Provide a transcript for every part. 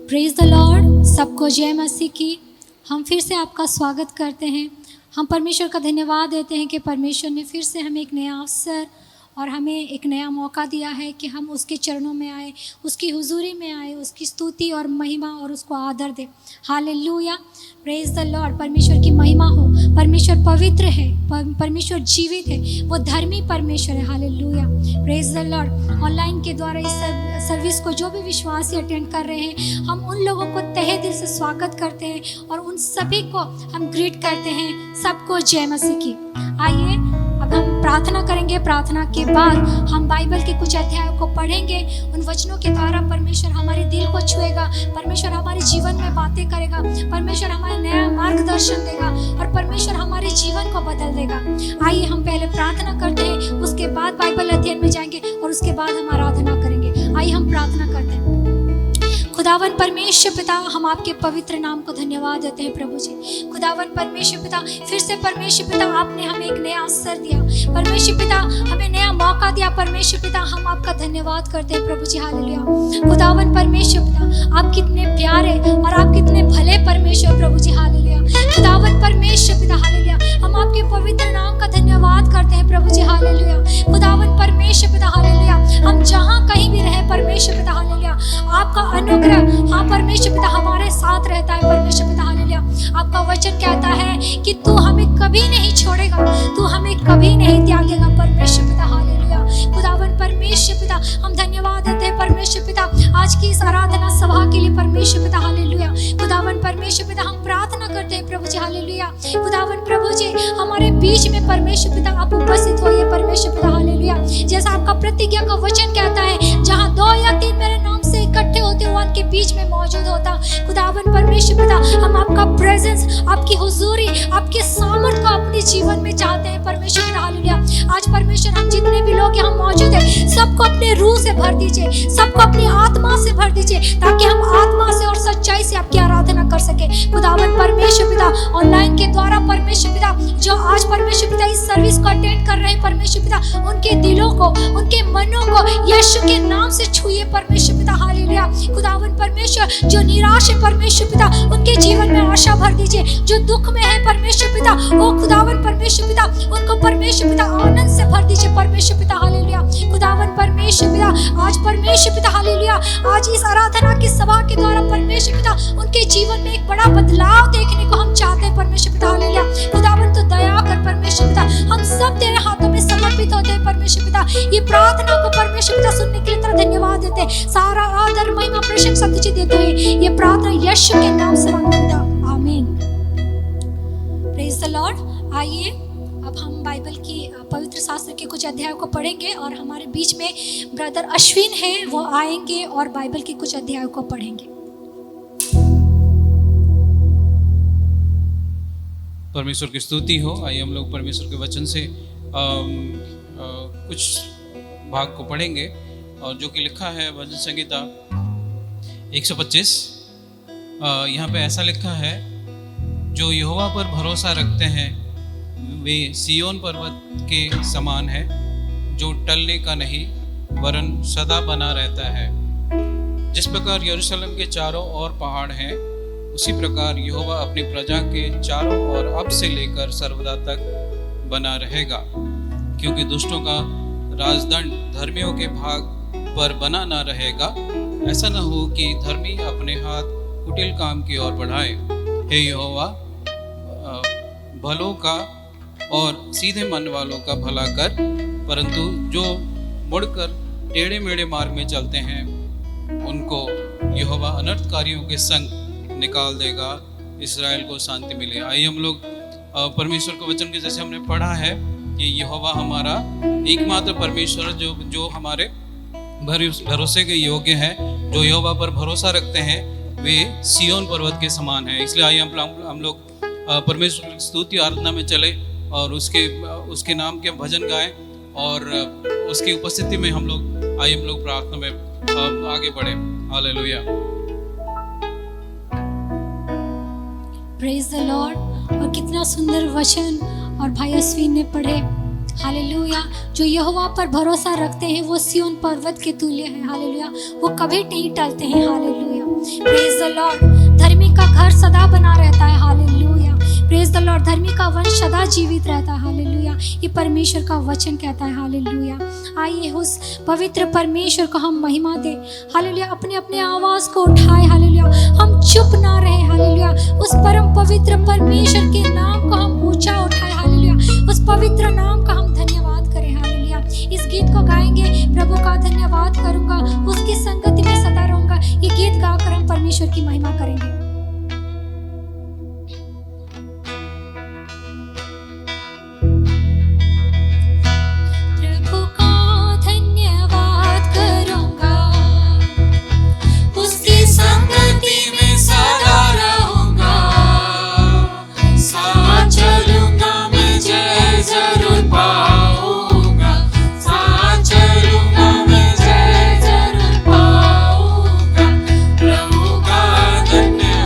Praise the Lord. सबको जय मसीह की। हम फिर से आपका स्वागत करते हैं। हम परमेश्वर का धन्यवाद देते हैं कि परमेश्वर ने फिर से हमें एक नया अवसर और हमें एक नया मौका दिया है कि हम उसके चरणों में आए, उसकी हुजूरी में आए, उसकी स्तुति और महिमा और उसको आदर दें। Hallelujah, praise the Lord. परमेश्वर की महिमा हो। परमेश्वर पवित्र है, परमेश्वर जीवित है, वो धर्मी परमेश्वर है। Hallelujah, praise the Lord. Online के द्वारा इस सर्विस को जो भी विश्वासी अटेंड कर रहे हैं, हम उन लोगों को तहे दिल से स्वागत करते हैं और उन सभी को हम ग्रीट करते हैं। सबको जय मसीह की। आइए अब हम प्रार्थना करेंगे। प्रार्थना के बाद हम बाइबल के कुछ अध्यायों को पढ़ेंगे। उन वचनों के द्वारा परमेश्वर हमारे दिल को छुएगा, परमेश्वर हमारे जीवन में बातें करेगा, परमेश्वर हमारे नया मार्गदर्शन देगा और परमेश्वर हमारे जीवन को बदल देगा। आइए हम पहले प्रार्थना करते हैं, उसके बाद बाइबल अध्ययन में जाएंगे और उसके बाद हम आराधना करेंगे। आइए हम प्रार्थना करते हैं। खुदावन परमेश्वर पिता, हम आपके पवित्र नाम को धन्यवाद देते हैं प्रभु जी। खुदावन परमेश्वर पिता, फिर से परमेश्वर पिता आपने हमें एक नया अवसर दिया, परमेश्वर पिता हमें नया मौका दिया। परमेश्वर पिता हम आपका धन्यवाद करते हैं प्रभु जी। हालेलुया। खुदावन परमेश्वर पिता आप कितने प्यारे और आप कितने भले परमेश्वर प्रभु जी। हालेलुया। खुदावन परमेश्वर पिता हालेलुया, हम आपके पवित्र नाम का धन्यवाद करते हैं प्रभु जी। हालेलुया। खुदावन परमेश्वर पिता हालेलुया, हम जहाँ कहीं भी रहे परमेश्वर पिता हालेलुया, आपका अनुग्रह हाँ परमेश्वर पिता हमारे साथ रहता है परमेश्वर पिता। हालेलुया। आपका वचन कहता है कि तू हमें कभी नहीं छोड़ेगा, तू हमें कभी नहीं त्यागेगा परमेश्वर पिता। हालेलुया। खुदावन परमेश्वर पिता हम धन्यवाद देते हैं परमेश्वर पिता आज की इस आराधना सभा के लिए परमेश्वर पिता। हालेलुया। खुदावन परमेश्वर पिता हम प्रार्थना करते हैं प्रभु जी। हालेलुया। खुदावन प्रभु जी हमारे बीच में परमेश्वर पिता आप उपस्थित होइए परमेश्वर पिता। हालेलुया। जैसा आपका प्रतिज्ञा का वचन कहता है, जहाँ 2 या 3 मेरे नाम से इकट्ठे होते हुए उनके बीच में मौजूद होता। खुदावन परमेश्वर पिता हम आपका प्रेजेंस, आपकी हुजूरी, आपके सामर्थ को अपने जीवन में चाहते हैं परमेश्वर पिता। हालेलुया। आज परमेश्वर हम जितने भी लोग यहाँ मौजूद हैं, सबको अपने रूह से भर दीजिए, सबको अपनी आत्मा से भर दीजिए, ताकि हम आत्मा से और सच्चाई से आपकी आराधना कर सके। खुदावन परमेश्वर पिता ऑनलाइन के द्वारा परमेश्वर पिता जो आज परमेश्वर पिता इस सर्विस को अटेंड कर रहे हैं परमेश्वर पिता, उनके दिलों को, उनके मनों को यीशु के नाम से छुइए परमेश्वर पिता। हालेलुया। खुदावन परमेश्वर जो निराश है परमेश्वर पिता, उनके जीवन में आशा भर दीजिए। जो दुख में है परमेश्वर पिता, वो खुदावन परमेश्वर पिता उनको परमेश्वर पिता आनंद से भर दीजिए परमेश्वर पिता। हालेलुया। खुदावन परमेश्वर पिता आज परमेश्वर पिता हालेलुया, आज इस आराधना की सभा के द्वारा परमेश्वर पिता उनके जीवन में एक बड़ा बदलाव देखने को हम चाहते हैं परमेश्वर पिता। हालेलुया। खुदावन तो दया कर परमेश्वर पिता, हम सब तेरे हाथों में समर्पित होते हैं परमेश्वर पिता। ये प्रार्थना को परमेश्वर पिता सुनने के लिए तेरा धन्यवाद देते हैं। सारा आदर महिमा प्रशंसा तुझे देते हुए ये प्रार्थना यीशु के नाम से मांगते हैं, आमीन। Praise the Lord. आइए अब हम बाइबल की पवित्र शास्त्र के कुछ अध्यायों को पढ़ेंगे और हमारे बीच में ब्रदर अश्विन है, वो आएंगे और बाइबल के कुछ अध्यायों को पढ़ेंगे। परमेश्वर की स्तुति हो। आइए हम लोग परमेश्वर के वचन से कुछ भाग को पढ़ेंगे और जो कि लिखा है भजन संगीता 125। यहाँ पे ऐसा लिखा है, जो यहोवा पर भरोसा रखते हैं वे सिय्योन पर्वत के समान है, जो टलने का नहीं वरन सदा बना रहता है। जिस प्रकार यरूशलेम के चारों ओर पहाड़ हैं, उसी प्रकार यहोवा अपनी प्रजा के चारों ओर अब से लेकर सर्वदा तक बना रहेगा। क्योंकि दुष्टों का राजदंड धर्मियों के भाग पर बना न रहेगा। ऐसा न हो कि धर्मी अपने हाथ कुटिल काम की ओर बढ़ाए। हे यहोवा, भलों का और सीधे मन वालों का भला कर, परंतु जो मुड़कर टेढ़े मेढ़े मार्ग में चलते हैं उनको यहोवा अनर्थकारियों के संग निकाल देगा। इस्राएल को शांति मिले। आइए हम लोग परमेश्वर के वचन के जैसे हमने पढ़ा है कि यहोवा हमारा एकमात्र परमेश्वर जो हमारे भरोसे के योग्य है। जो यहोवा पर भरोसा रखते हैं वे सिय्योन पर्वत के समान है। इसलिए आइए हम लोग परमेश्वर की स्तुति आराधना में चले और उसके नाम के भजन गाएं और उसकी उपस्थिति में हम लोग प्रार्थना में आगे बढ़े। हालेलुया। Praise the Lord. और कितना सुंदर वचन और भाई अश्विन ने पढ़े। हालेलुया। जो यहोवा पर भरोसा रखते हैं वो सिय्योन पर्वत के तुल्य है। हालेलुया। वो कभी नहीं टलते हैं। हालेलुया। Praise the Lord. धर्मी का घर सदा बना रहता है, हालेलुया। Praise the Lord. धर्मी का वंश सदा जीवित रहता है, हालेलुया। ये परमेश्वर का वचन कहता है, हालेलुया। आइए उस पवित्र परमेश्वर को हम महिमा दें, हालेलुया। अपने अपने आवाज को उठाए, हालेलुया। हम चुप ना रहे, हालेलुया। उस परम पवित्र परमेश्वर के नाम को हम ऊंचा उठाए, हालेलुया। उस पवित्र नाम का हम धन्यवाद करें, हालेलुया। इस गीत को गाएंगे, प्रभु का धन्यवाद करूंगा, उसकी संगति में सदा रहूंगा। ये गीत गाकर हम परमेश्वर की महिमा करेंगे। प्रभु का धन्यवाद करूंगा, उसकी संगति में सदा रहूंगा। साथ चलूंगा मैं, जय जरूर पाऊंगा। साथ चलूंगा मैं, जय जरूर पाऊंगा। प्रभु का धन्यवाद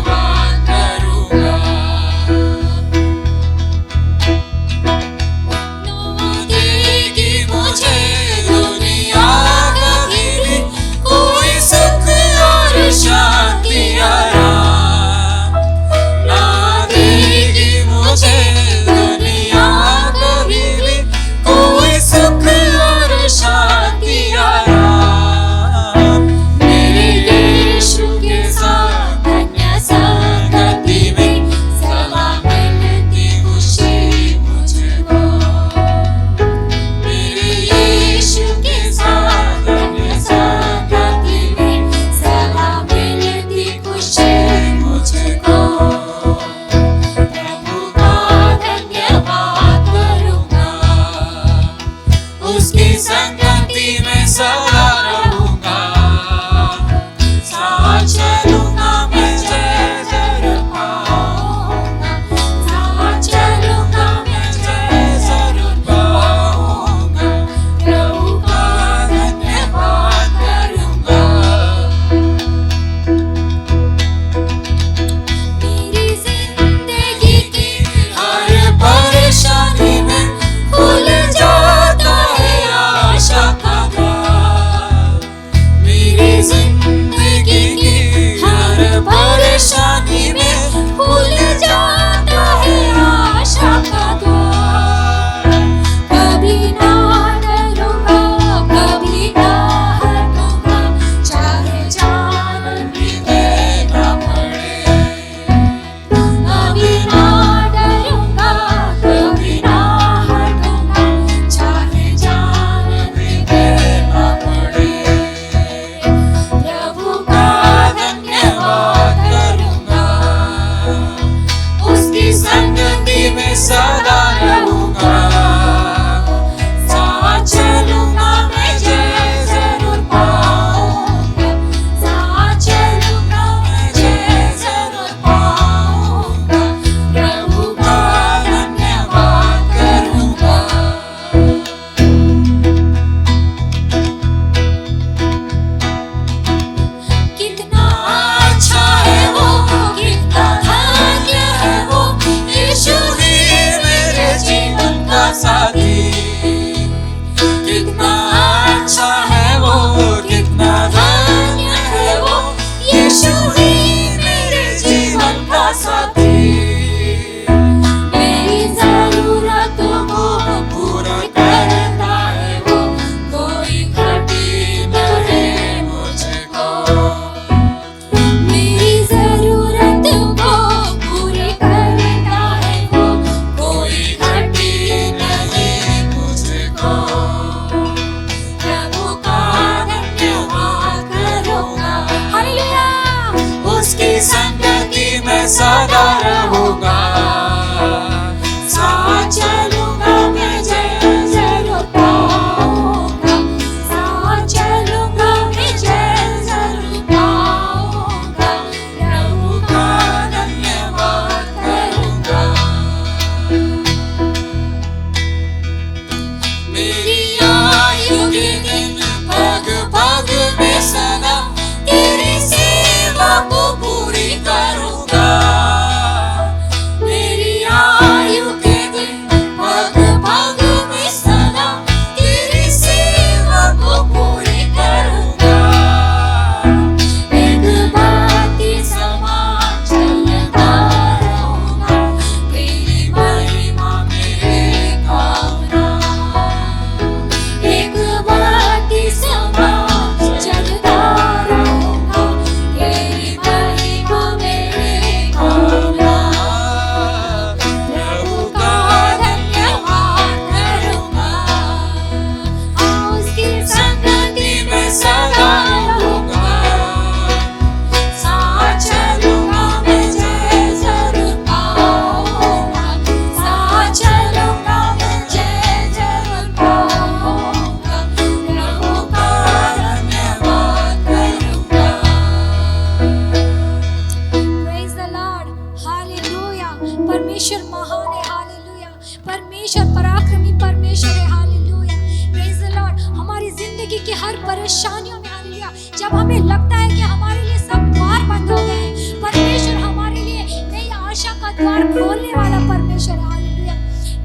परमेश्वर है। Hallelujah, praise the Lord. हमारी जिंदगी की हर परेशानियों में, हालेलुया, जब हमें लगता है कि हमारे लिए सब द्वार बंद हो गए हैं, परमेश्वर हमारे लिए नई आशा का द्वार खोलने वाला परमेश्वर है। Hallelujah,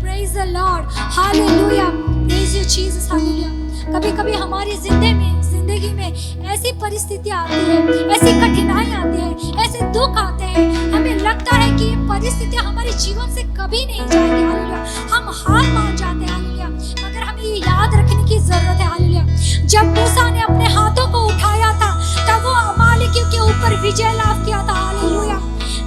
praise the Lord, hallelujah, praise you Jesus, hallelujah. कभी कभी हमारी जिंदगी में ऐसी परिस्थितियां आती है, ऐसी कठिनाई आती है, ऐसे दुख आते हैं, हमें लगता है कि ये परिस्थितियां हमारे जीवन से कभी नहीं जाएगी। हालेलुया, हम हार मान जाते हैं। हालेलुया, मगर हमें ये याद रखने की जरूरत है। हालेलुया, जब मूसा ने अपने हाथों को उठाया था तब वो अमालेकियों के ऊपर विजय लाभ किया था। हालेलुया,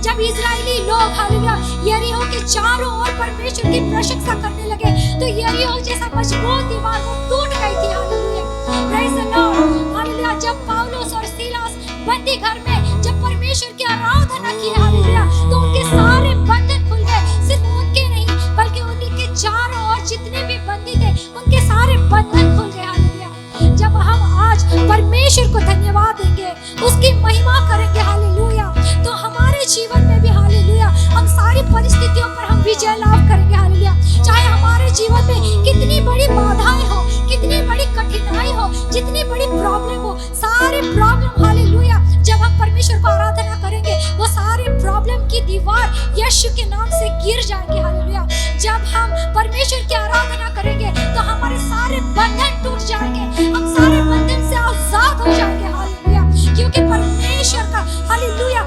जब इजरायली लोग, हालेलुया, यरीहो के चारों ओर परमेश्वर की प्रशंसा करने लगे तो यरीहो जैसा मजबूत दीवार वो टूट गई थी। Hallelujah, praise the Lord, hallelujah. जब पौलुस और सीलास बंदी घर में जब परमेश्वर की आराधना की, हालेलुया, तो उनके सारे बंधन खुल गए। सिर्फ उनके नहीं बल्कि उनके चारों ओर जितने भी बंदी थे उनके सारे बंधन खुल गए। हालेलुया, जब हम आज परमेश्वर को धन्यवाद देंगे, उसकी महिमा करेंगे, हालेलुया, तो हमारे जीवन में भी, हालेलुया, हम सारी परिस्थितियों पर हम विजय लाभ करेंगे। हालेलुया, चाहे हमारे जीवन में कितनी बड़ी बाधाएं हो, कितनी बड़ी कठिनाई हो, जितनी बड़ी प्रॉब्लम हो, सारे प्रॉब्लम, हालेलुया, जब हम परमेश्वर को आराधना करेंगे वो सारे प्रॉब्लम की दीवार यीशु के नाम से गिर जाएगी। हालेलुया, जब हम परमेश्वर की आराधना करेंगे तो हमारे सारे बंधन टूट जाएंगे, हम सारे बंधन से आजाद हो जाएंगे। हालेलुया, क्योंकि परमेश्वर का, हालेलुया,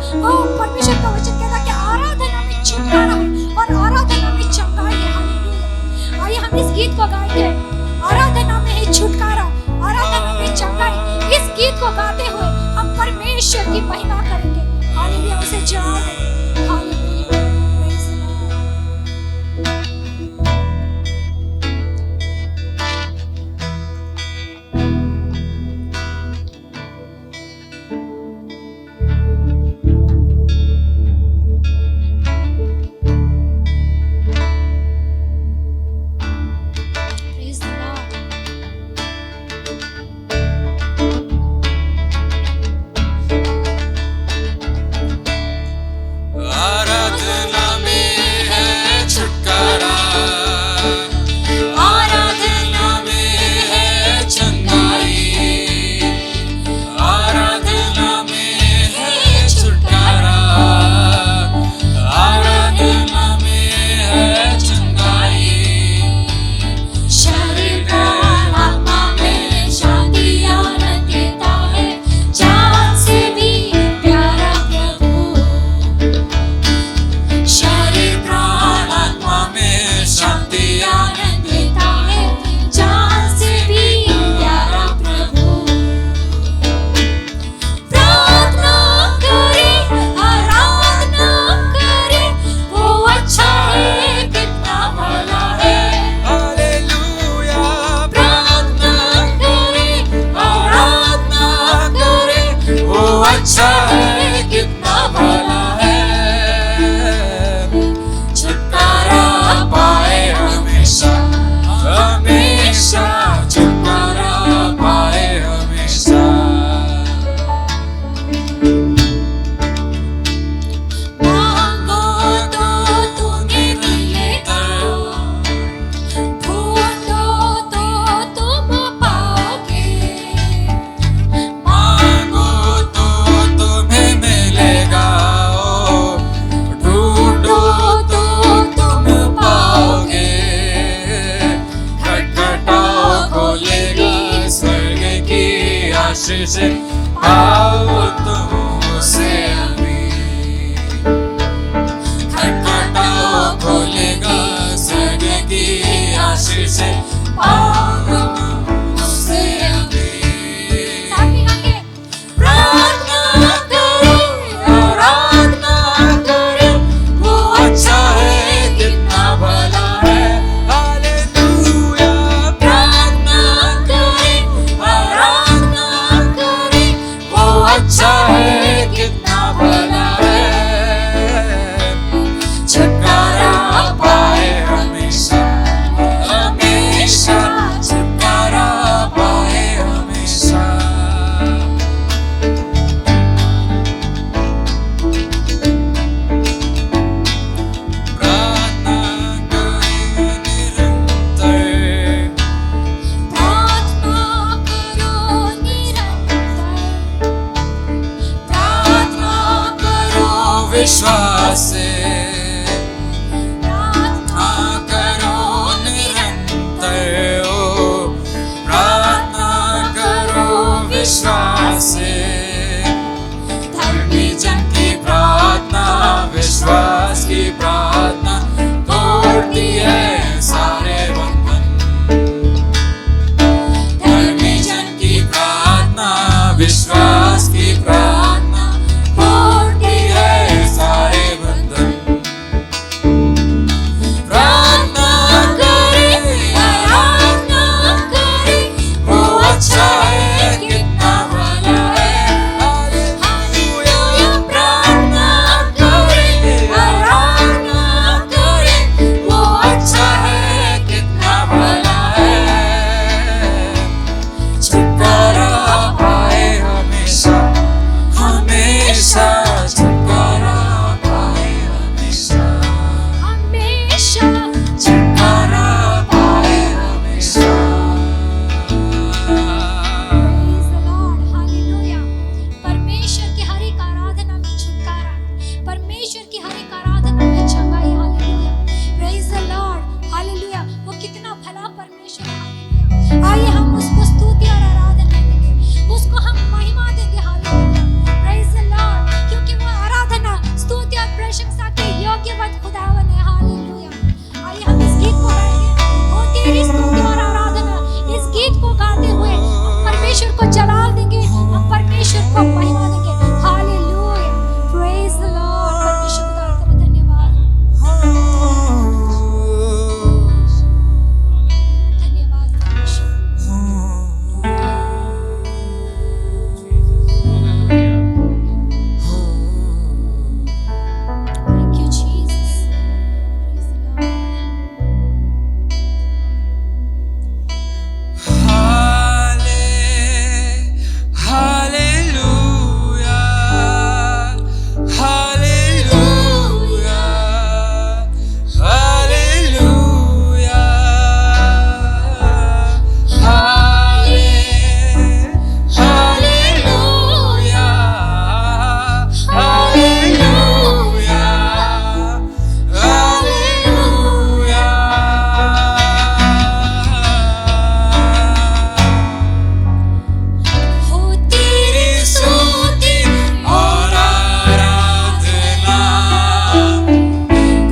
परमेश्वर का वचन कहता है कि आराधना में छुटकारा है और आराधना में चंगाई है। हालेलुया, आइए हम इस गीत को गाएंगे, आराधना में है छुटकारा, आराधना में चंगाई। इस गीत को गाते हुए हम परमेश्वर की महिमा करेंगे। हालेलुया, उसे जलाओ दे। Hallelujah, praise the Lord. आशीष पाओ तुमसे अभी, खटखटाओ खोलेगा स्वर्ग की आशीष पाओ तुमसे अभी। प्रार्थना करें, आराधना करें, वो अच्छा है कितना भला है। हालेलुया। प्रार्थना करें, आराधना करें, वो अच्छा है कितना भला है। छुटकारा पाए हमेशा, हमेशा निरंतर हो, प्रार्थना करो विश्वास से। धर्मी जन की प्रार्थना, विश्वास की प्रार्थना तोड़ती है सारे बंधन। धर्मी जन की प्रार्थना, विश्वास की प्रार्थना तोड़ती है सारे बंधन। प्रार्थना करें, आराधना करें, वो अच्छा है, कितना भला है। हालेलुया। प्रार्थना करें, आराधना करें, वो अच्छा है, कितना भला है। छुटकारा पाए हमेशा, हमेशा छुटकारा पाए हमेशा, हमेशा छुटकारा पाए हमेशा। Praise the Lord, hallelujah। परमेश्वर की हर एक आराधना में छुटकारा, परमेश्वर की हर एक आराधना में चंगाई। Hallelujah, praise the Lord, hallelujah. वो कितना भला परमेश्वर है। हालेलुया। आइए हम उसको स्तुति और आराधना देंगे, उसको हम महिमा देंगे। हालेलुया, praise the Lord, क्योंकि वो आराधना, स्तुति और प्रशंसा के योग्यवत खुदावन है। हालेलुया। आइए हम इस गीत को गाएंगे, ओ तेरी स्तुति और आराधना। इस गीत को गाते हुए हम परमेश्वर को जलाल देंगे, हम परमेश्वर को महिमा देंगे। Hallelujah, praise the Lord. परमेश्वर खुदा तेरा धन्यवाद, धन्यवाद परमेश्वर। Thank you, Jesus. Praise the Lord. Hallelujah, hallelujah, hallelujah, hallelujah, hallelujah, हो तेरी स्तुति और आराधना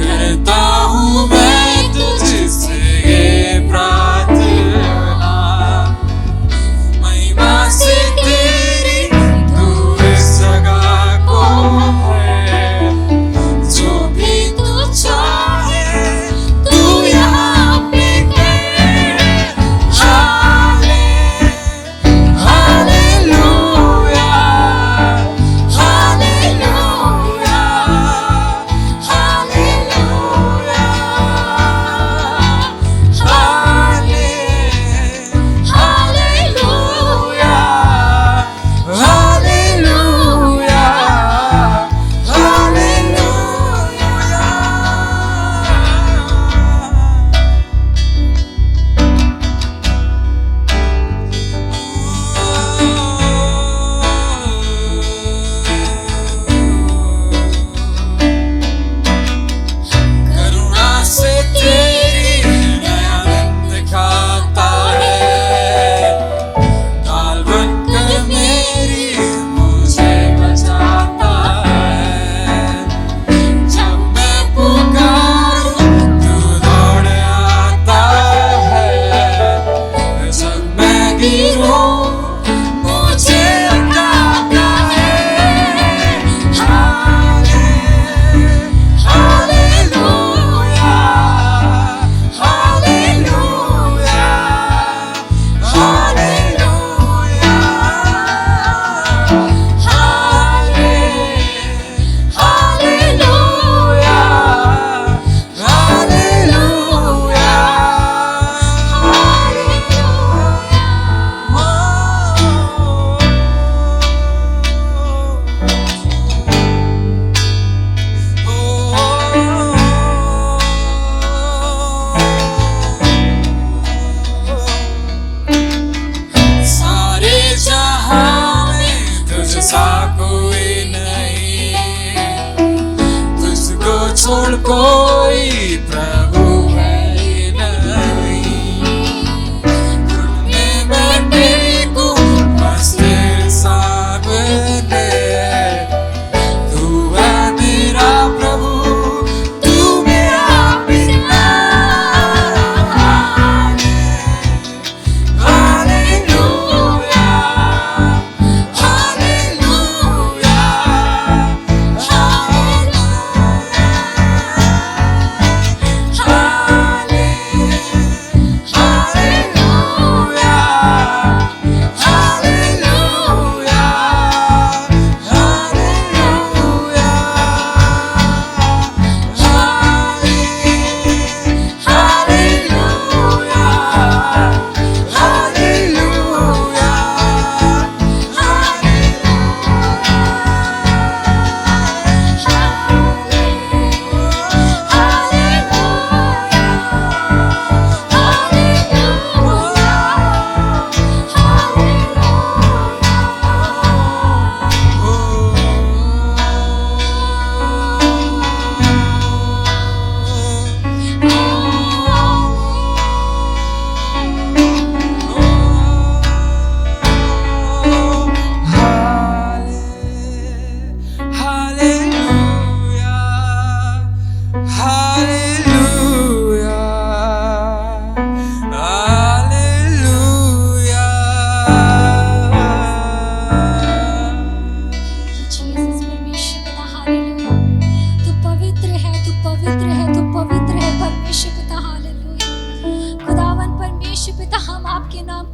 करता हूँ मैं तुझसे ये प्रार्थना। महिमा से तेरी तू इस जगह को है, जो भी तू चाहे तू यहाँ पे कर। Hallelujah, hallelujah, hallelujah, hallelujah, hallelujah, करुणा से तेरी नया दिन दिखाता है, ढाल बनकर मेरी मुझे बचाता है। जब मैं पुकारूं तू दौड़ आता है, जब मैं गिरूं मुझे उठाता है। हालेलुया, हालेलुया, हालेलुया, हालेलुया, सारे जहां में तुझसा कोई नहीं, तुझको छोड़ कोई प्रभु है ही नहीं।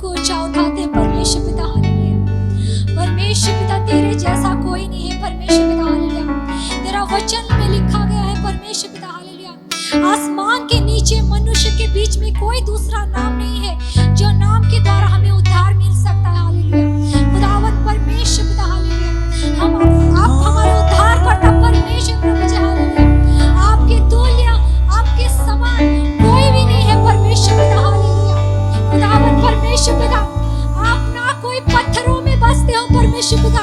को ऊंचा उठाते हैं परमेश्वर पिता। हालेलुया। परमेश्वर पिता तेरे जैसा कोई नहीं है परमेश्वर पिता। हालेलुया। तेरा वचन में लिखा गया है परमेश्वर पिता। हालेलुया। आसमान के नीचे मनुष्य के बीच में कोई दूसरा नाम नहीं है जो नाम के द्वारा हमें उद्धार मिल सकता है। हालेलुया। खुदावन परमेश्वर पिता। हालेलुया। आप हमारे उद्धार करता परमेश्वर प्रभु जी। हालेलुया। आपके तुल्य आपके समान कोई भी नहीं है परमेश्वर पिता। हालेलुया। खुदावन परमेश्वर पिता आप ना कोई पत्थरों में बसते हो परमेश्वर पिता,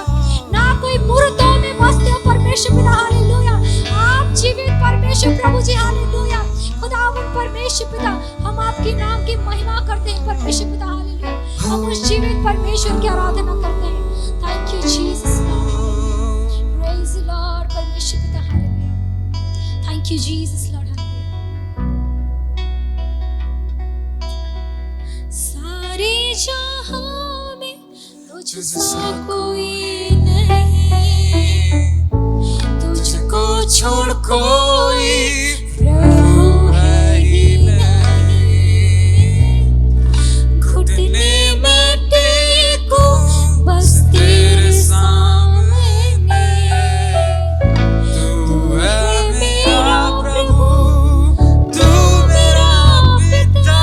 ना कोई मूर्तों में बसते हो परमेश्वर पिता। हालेलुया। आप जीवित परमेश्वर प्रभु जी। हालेलुया। खुदावन परमेश्वर पिता हम आपके नाम की महिमा करते हैं परमेश्वर पिता। हालेलुया। हम उस जीवित परमेश्वर की आराधना करते हैं। Thank you Jesus Lord. Praise the Lord परमेश्वर पिता। Hallelujah. Thank you Jesus Lord. सारे जहां में तुझसा कोई नहीं, तुझको छोड़ कोई प्रभु है ही नहीं। घुटने में टेको बस तेरे सामने, तू है मेरा प्रभु, तू मेरा पिता।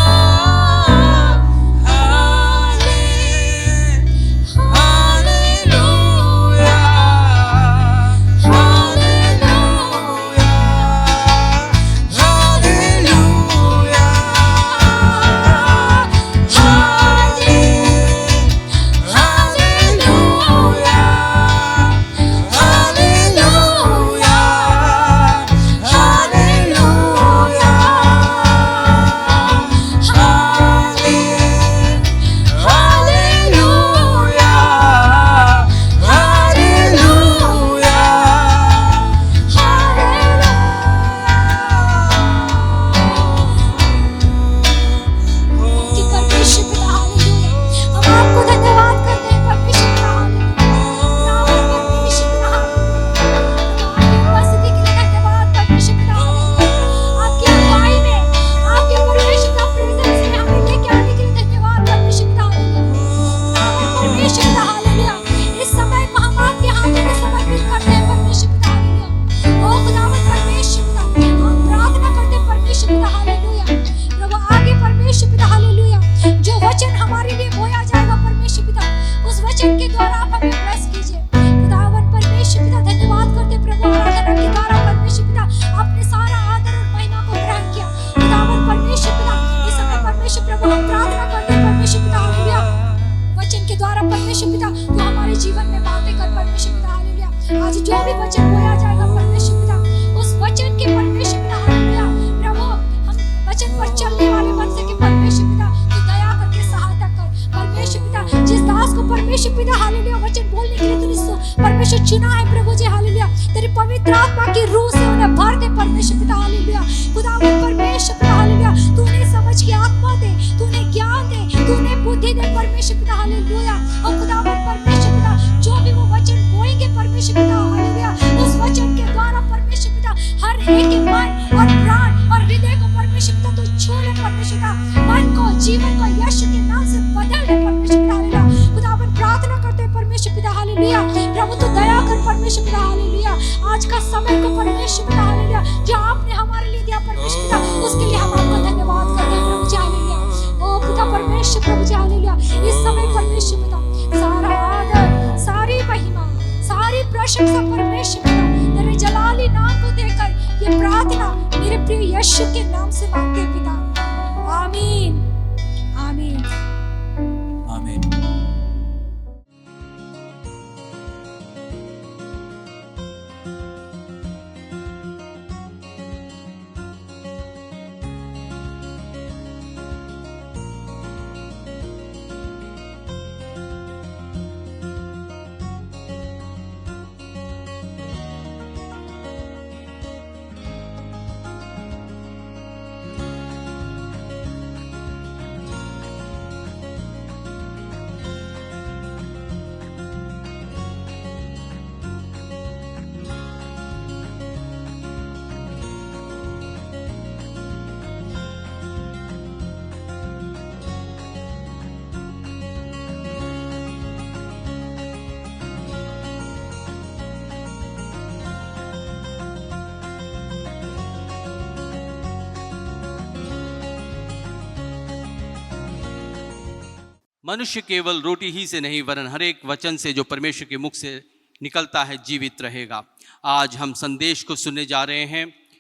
मनुष्य केवल रोटी ही से नहीं वरन हर एक वचन से जो परमेश्वर के मुख से निकलता है जीवित रहेगा। आज हम संदेश को सुनने जा रहे हैं।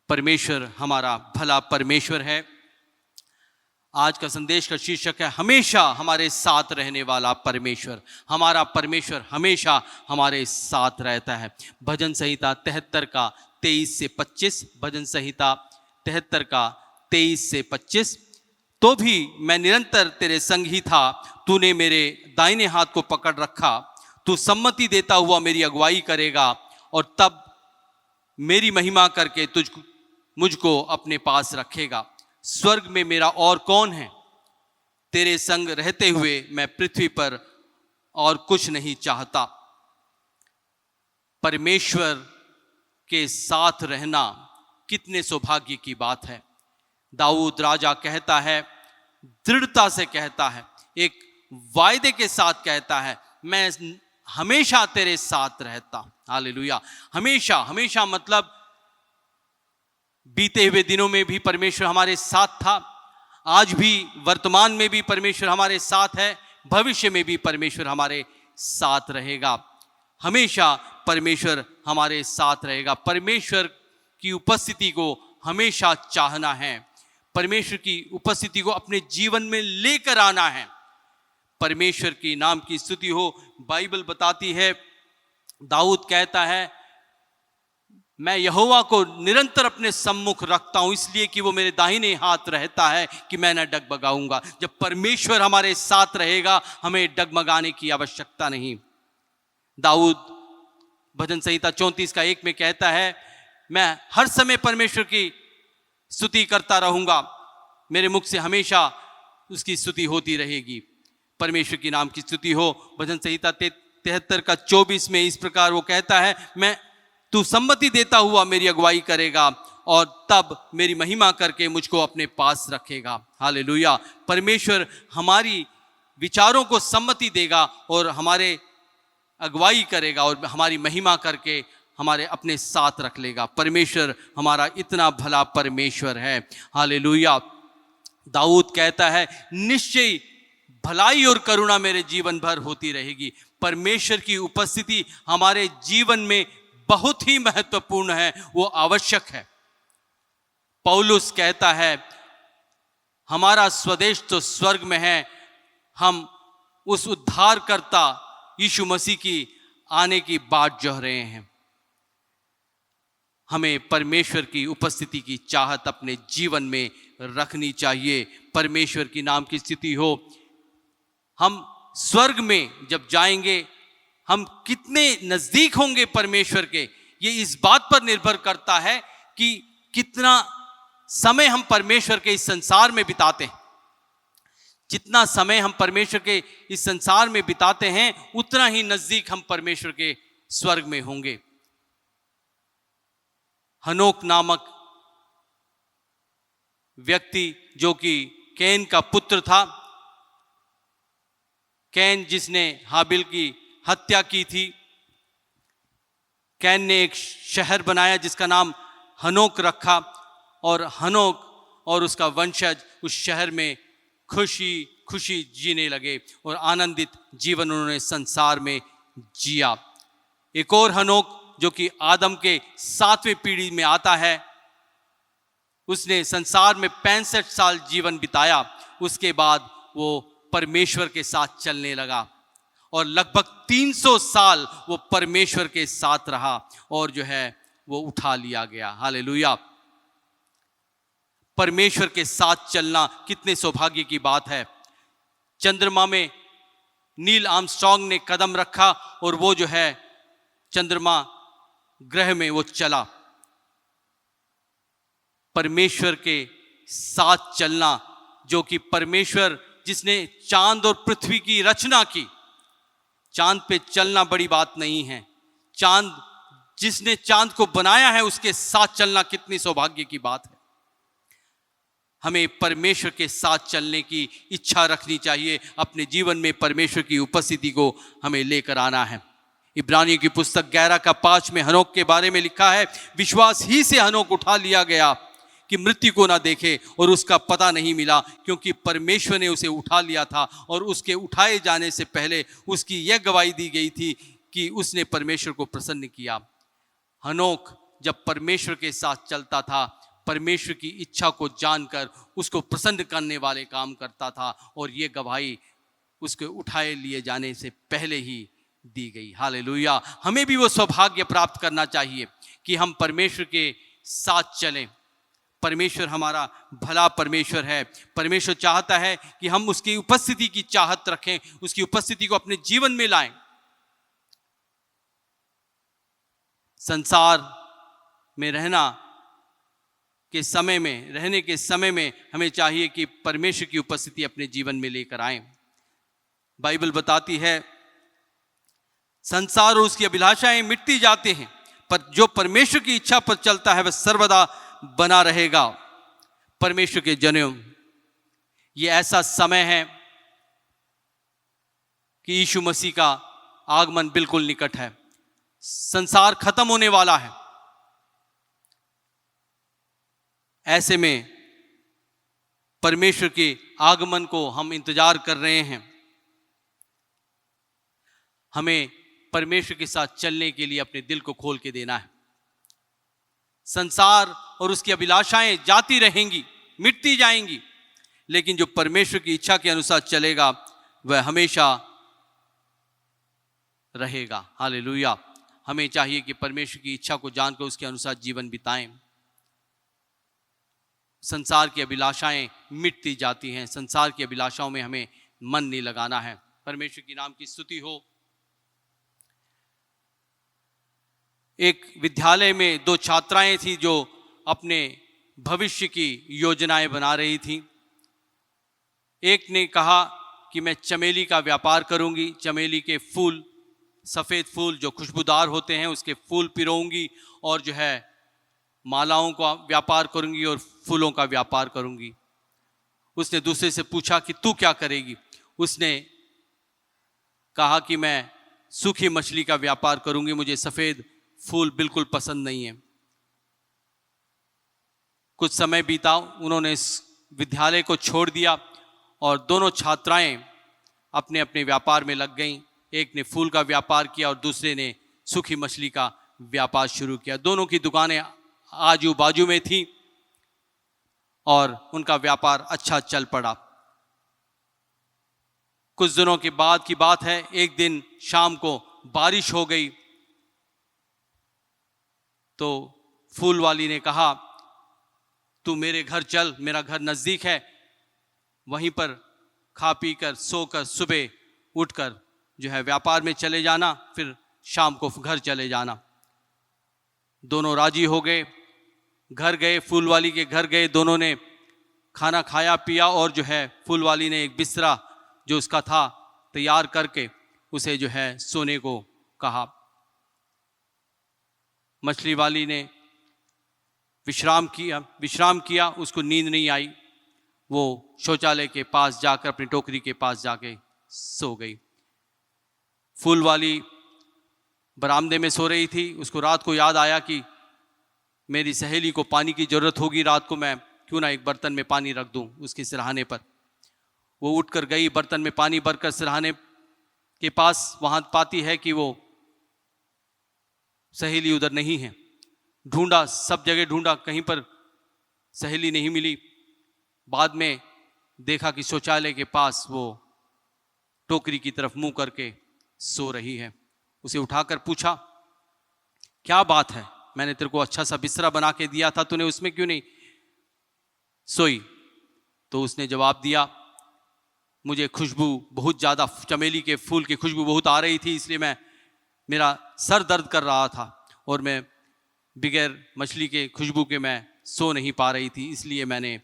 परमेश्वर हमारा भला परमेश्वर है। आज का संदेश का शीर्षक है हमेशा हमारे साथ रहने वाला परमेश्वर। हमारा परमेश्वर हमेशा हमारे साथ रहता है। भजन संहिता 73 का 23 से 25। भजन संहिता 73 का 23 से 25। तो भी मैं निरंतर तेरे संग ही था, तूने मेरे दाहिने हाथ को पकड़ रखा। तू सम्मति देता हुआ मेरी अगुवाई करेगा और तब मेरी महिमा करके मुझको अपने पास रखेगा। स्वर्ग में मेरा और कौन है? तेरे संग रहते हुए मैं पृथ्वी पर और कुछ नहीं चाहता। परमेश्वर के साथ रहना कितने सौभाग्य की बात है। दाऊद राजा कहता है, दृढ़ता से कहता है, एक वायदे के साथ कहता है, मैं हमेशा तेरे साथ रहता। हालेलुया। हमेशा, हमेशा मतलब बीते हुए दिनों में भी परमेश्वर हमारे साथ था, आज भी वर्तमान में भी परमेश्वर हमारे साथ है, भविष्य में भी परमेश्वर हमारे साथ रहेगा। हमेशा परमेश्वर हमारे साथ रहेगा। परमेश्वर की उपस्थिति को हमेशा चाहना है। परमेश्वर की उपस्थिति को अपने जीवन में लेकर आना है। परमेश्वर की नाम की स्तुति हो। बाइबल बताती है, दाऊद कहता है, मैं यहोवा को निरंतर अपने सम्मुख रखता हूं, इसलिए कि वो मेरे दाहिने हाथ रहता है कि मैं न डगमगाऊंगा। जब परमेश्वर हमारे साथ रहेगा, हमें डगमगाने की आवश्यकता नहीं। दाऊद भजन संहिता 34 का 1 में कहता है, मैं हर समय परमेश्वर की स्तुति करता रहूंगा, मेरे मुख से हमेशा उसकी स्तुति होती रहेगी। परमेश्वर की नाम की स्तुति हो। भजन संहिता 73 का 24 में इस प्रकार वो कहता है, मैं तू सम्मति देता हुआ मेरी अगुवाई करेगा और तब मेरी महिमा करके मुझको अपने पास रखेगा। हालेलुया। परमेश्वर हमारी विचारों को सम्मति देगा और हमारे अगुवाई करेगा और हमारी महिमा करके हमारे अपने साथ रख लेगा। परमेश्वर हमारा इतना भला परमेश्वर है। हालेलुया। दाऊद कहता है, निश्चय भलाई और करुणा मेरे जीवन भर होती रहेगी। परमेश्वर की उपस्थिति हमारे जीवन में बहुत ही महत्वपूर्ण है, वो आवश्यक है। पौलुस कहता है, हमारा स्वदेश तो स्वर्ग में है, हम उस उद्धारकर्ता यीशु मसीह की आने की बाट जोह रहे हैं। हमें परमेश्वर की उपस्थिति की चाहत अपने जीवन में रखनी चाहिए। परमेश्वर की नाम की स्तुति हो। हम स्वर्ग में जब जाएंगे, हम कितने नजदीक होंगे परमेश्वर के, ये इस बात पर निर्भर करता है कि कितना समय हम परमेश्वर के इस संसार में बिताते हैं। जितना समय हम परमेश्वर के इस संसार में बिताते हैं, उतना ही नजदीक हम परमेश्वर के स्वर्ग में होंगे। हनोक नामक व्यक्ति जो कि कैन का पुत्र था, कैन जिसने हाबिल की हत्या की थी, कैन ने एक शहर बनाया जिसका नाम हनोक रखा और हनोक और उसका वंशज उस शहर में खुशी खुशी जीने लगे और आनंदित जीवन उन्होंने संसार में जिया। एक और हनोक जो कि आदम के 7वें पीढ़ी में आता है, उसने संसार में 65 साल जीवन बिताया। उसके बाद वो परमेश्वर के साथ चलने लगा और लगभग 300 साल वो परमेश्वर के साथ रहा और जो है वो उठा लिया गया। हालेलुया। परमेश्वर के साथ चलना कितने सौभाग्य की बात है। चंद्रमा में नील आर्मस्ट्रांग ने कदम रखा और वो जो है चंद्रमा ग्रह में वो चला। परमेश्वर के साथ चलना, जो कि परमेश्वर जिसने चांद और पृथ्वी की रचना की, चांद पे चलना बड़ी बात नहीं है। चांद जिसने चांद को बनाया है उसके साथ चलना कितनी सौभाग्य की बात है। हमें परमेश्वर के साथ चलने की इच्छा रखनी चाहिए। अपने जीवन में परमेश्वर की उपस्थिति को हमें लेकर आना है। इब्रानियों की पुस्तक 11 का 5 में हनोक के बारे में लिखा है, विश्वास ही से हनोक उठा लिया गया कि मृत्यु को ना देखे, और उसका पता नहीं मिला, क्योंकि परमेश्वर ने उसे उठा लिया था। और उसके उठाए जाने से पहले उसकी यह गवाही दी गई थी कि उसने परमेश्वर को प्रसन्न किया। हनोक जब परमेश्वर के साथ चलता था, परमेश्वर की इच्छा को जानकर उसको प्रसन्न करने वाले काम करता था, और ये गवाही उसके उठाए लिए जाने से पहले ही दी गई। हालेलुया। हमें भी वो सौभाग्य प्राप्त करना चाहिए कि हम परमेश्वर के साथ चलें। परमेश्वर हमारा भला परमेश्वर है। परमेश्वर चाहता है कि हम उसकी उपस्थिति की चाहत रखें, उसकी उपस्थिति को अपने जीवन में लाएं। संसार में रहने के समय में हमें चाहिए कि परमेश्वर की उपस्थिति अपने जीवन में लेकर आएं। बाइबल बताती है संसार और उसकी अभिलाषाएं मिटती जाते हैं, पर जो परमेश्वर की इच्छा पर चलता है वह सर्वदा बना रहेगा। परमेश्वर के जनों, ये ऐसा समय है कि यीशु मसीह का आगमन बिल्कुल निकट है। संसार खत्म होने वाला है। ऐसे में परमेश्वर के आगमन को हम इंतजार कर रहे हैं। हमें परमेश्वर के साथ चलने के लिए अपने दिल को खोल के देना है। संसार और उसकी अभिलाषाएं जाती रहेंगी, मिटती जाएंगी, लेकिन जो परमेश्वर की इच्छा के अनुसार चलेगा वह हमेशा रहेगा। हालेलुया। हमें चाहिए कि परमेश्वर की इच्छा को जानकर उसके अनुसार जीवन बिताएं। संसार की अभिलाषाएं मिटती जाती हैं। संसार की अभिलाषाओं में हमें मन नहीं लगाना है। परमेश्वर की नाम की स्तुति हो। एक विद्यालय में 2 छात्राएं थी जो अपने भविष्य की योजनाएं बना रही थी। एक ने कहा कि मैं चमेली का व्यापार करूंगी, चमेली के फूल, सफ़ेद फूल जो खुशबूदार होते हैं उसके फूल पिरोऊंगी, और जो है मालाओं का व्यापार करूंगी और फूलों का व्यापार करूंगी। उसने दूसरे से पूछा कि तू क्या करेगी? उसने कहा कि मैं सूखी मछली का व्यापार करूंगी, मुझे सफ़ेद फूल बिल्कुल पसंद नहीं है। कुछ समय बीता, उन्होंने इस विद्यालय को छोड़ दिया और दोनों छात्राएं अपने अपने व्यापार में लग गईं। एक ने फूल का व्यापार किया और दूसरे ने सूखी मछली का व्यापार शुरू किया। दोनों की दुकानें आजू बाजू में थी और उनका व्यापार अच्छा चल पड़ा। कुछ दिनों के बाद की बात है, एक दिन शाम को बारिश हो गई तो फूल वाली ने कहा तू मेरे घर चल, मेरा घर नज़दीक है, वहीं पर खा पी कर सोकर सुबह उठकर जो है व्यापार में चले जाना, फिर शाम को घर चले जाना। दोनों राजी हो गए, घर गए, फूल वाली के घर गए। दोनों ने खाना खाया पिया और जो है फूल वाली ने एक बिस्तरा जो उसका था तैयार करके उसे जो है सोने को कहा। मछली वाली ने विश्राम किया, उसको नींद नहीं आई। वो शौचालय के पास जाकर अपनी टोकरी के पास जाके सो गई। फूल वाली बरामदे में सो रही थी। उसको रात को याद आया कि मेरी सहेली को पानी की ज़रूरत होगी, रात को मैं क्यों ना एक बर्तन में पानी रख दूं उसके सिरहाने पर। वो उठकर गई, बर्तन में पानी भरकर सिरहाने के पास, वहाँ पाती है कि वो सहेली उधर नहीं है। ढूंढा, सब जगह ढूंढा, कहीं पर सहेली नहीं मिली। बाद में देखा कि शौचालय के पास वो टोकरी की तरफ मुंह करके सो रही है। उसे उठाकर पूछा क्या बात है, मैंने तेरे को अच्छा सा बिस्तरा बना के दिया था, तूने उसमें क्यों नहीं सोई? तो उसने जवाब दिया मुझे खुशबू बहुत ज़्यादा, चमेली के फूल की खुशबू बहुत आ रही थी, इसलिए मेरा सर दर्द कर रहा था और मैं बगैर मछली के खुशबू के मैं सो नहीं पा रही थी, इसलिए मैंने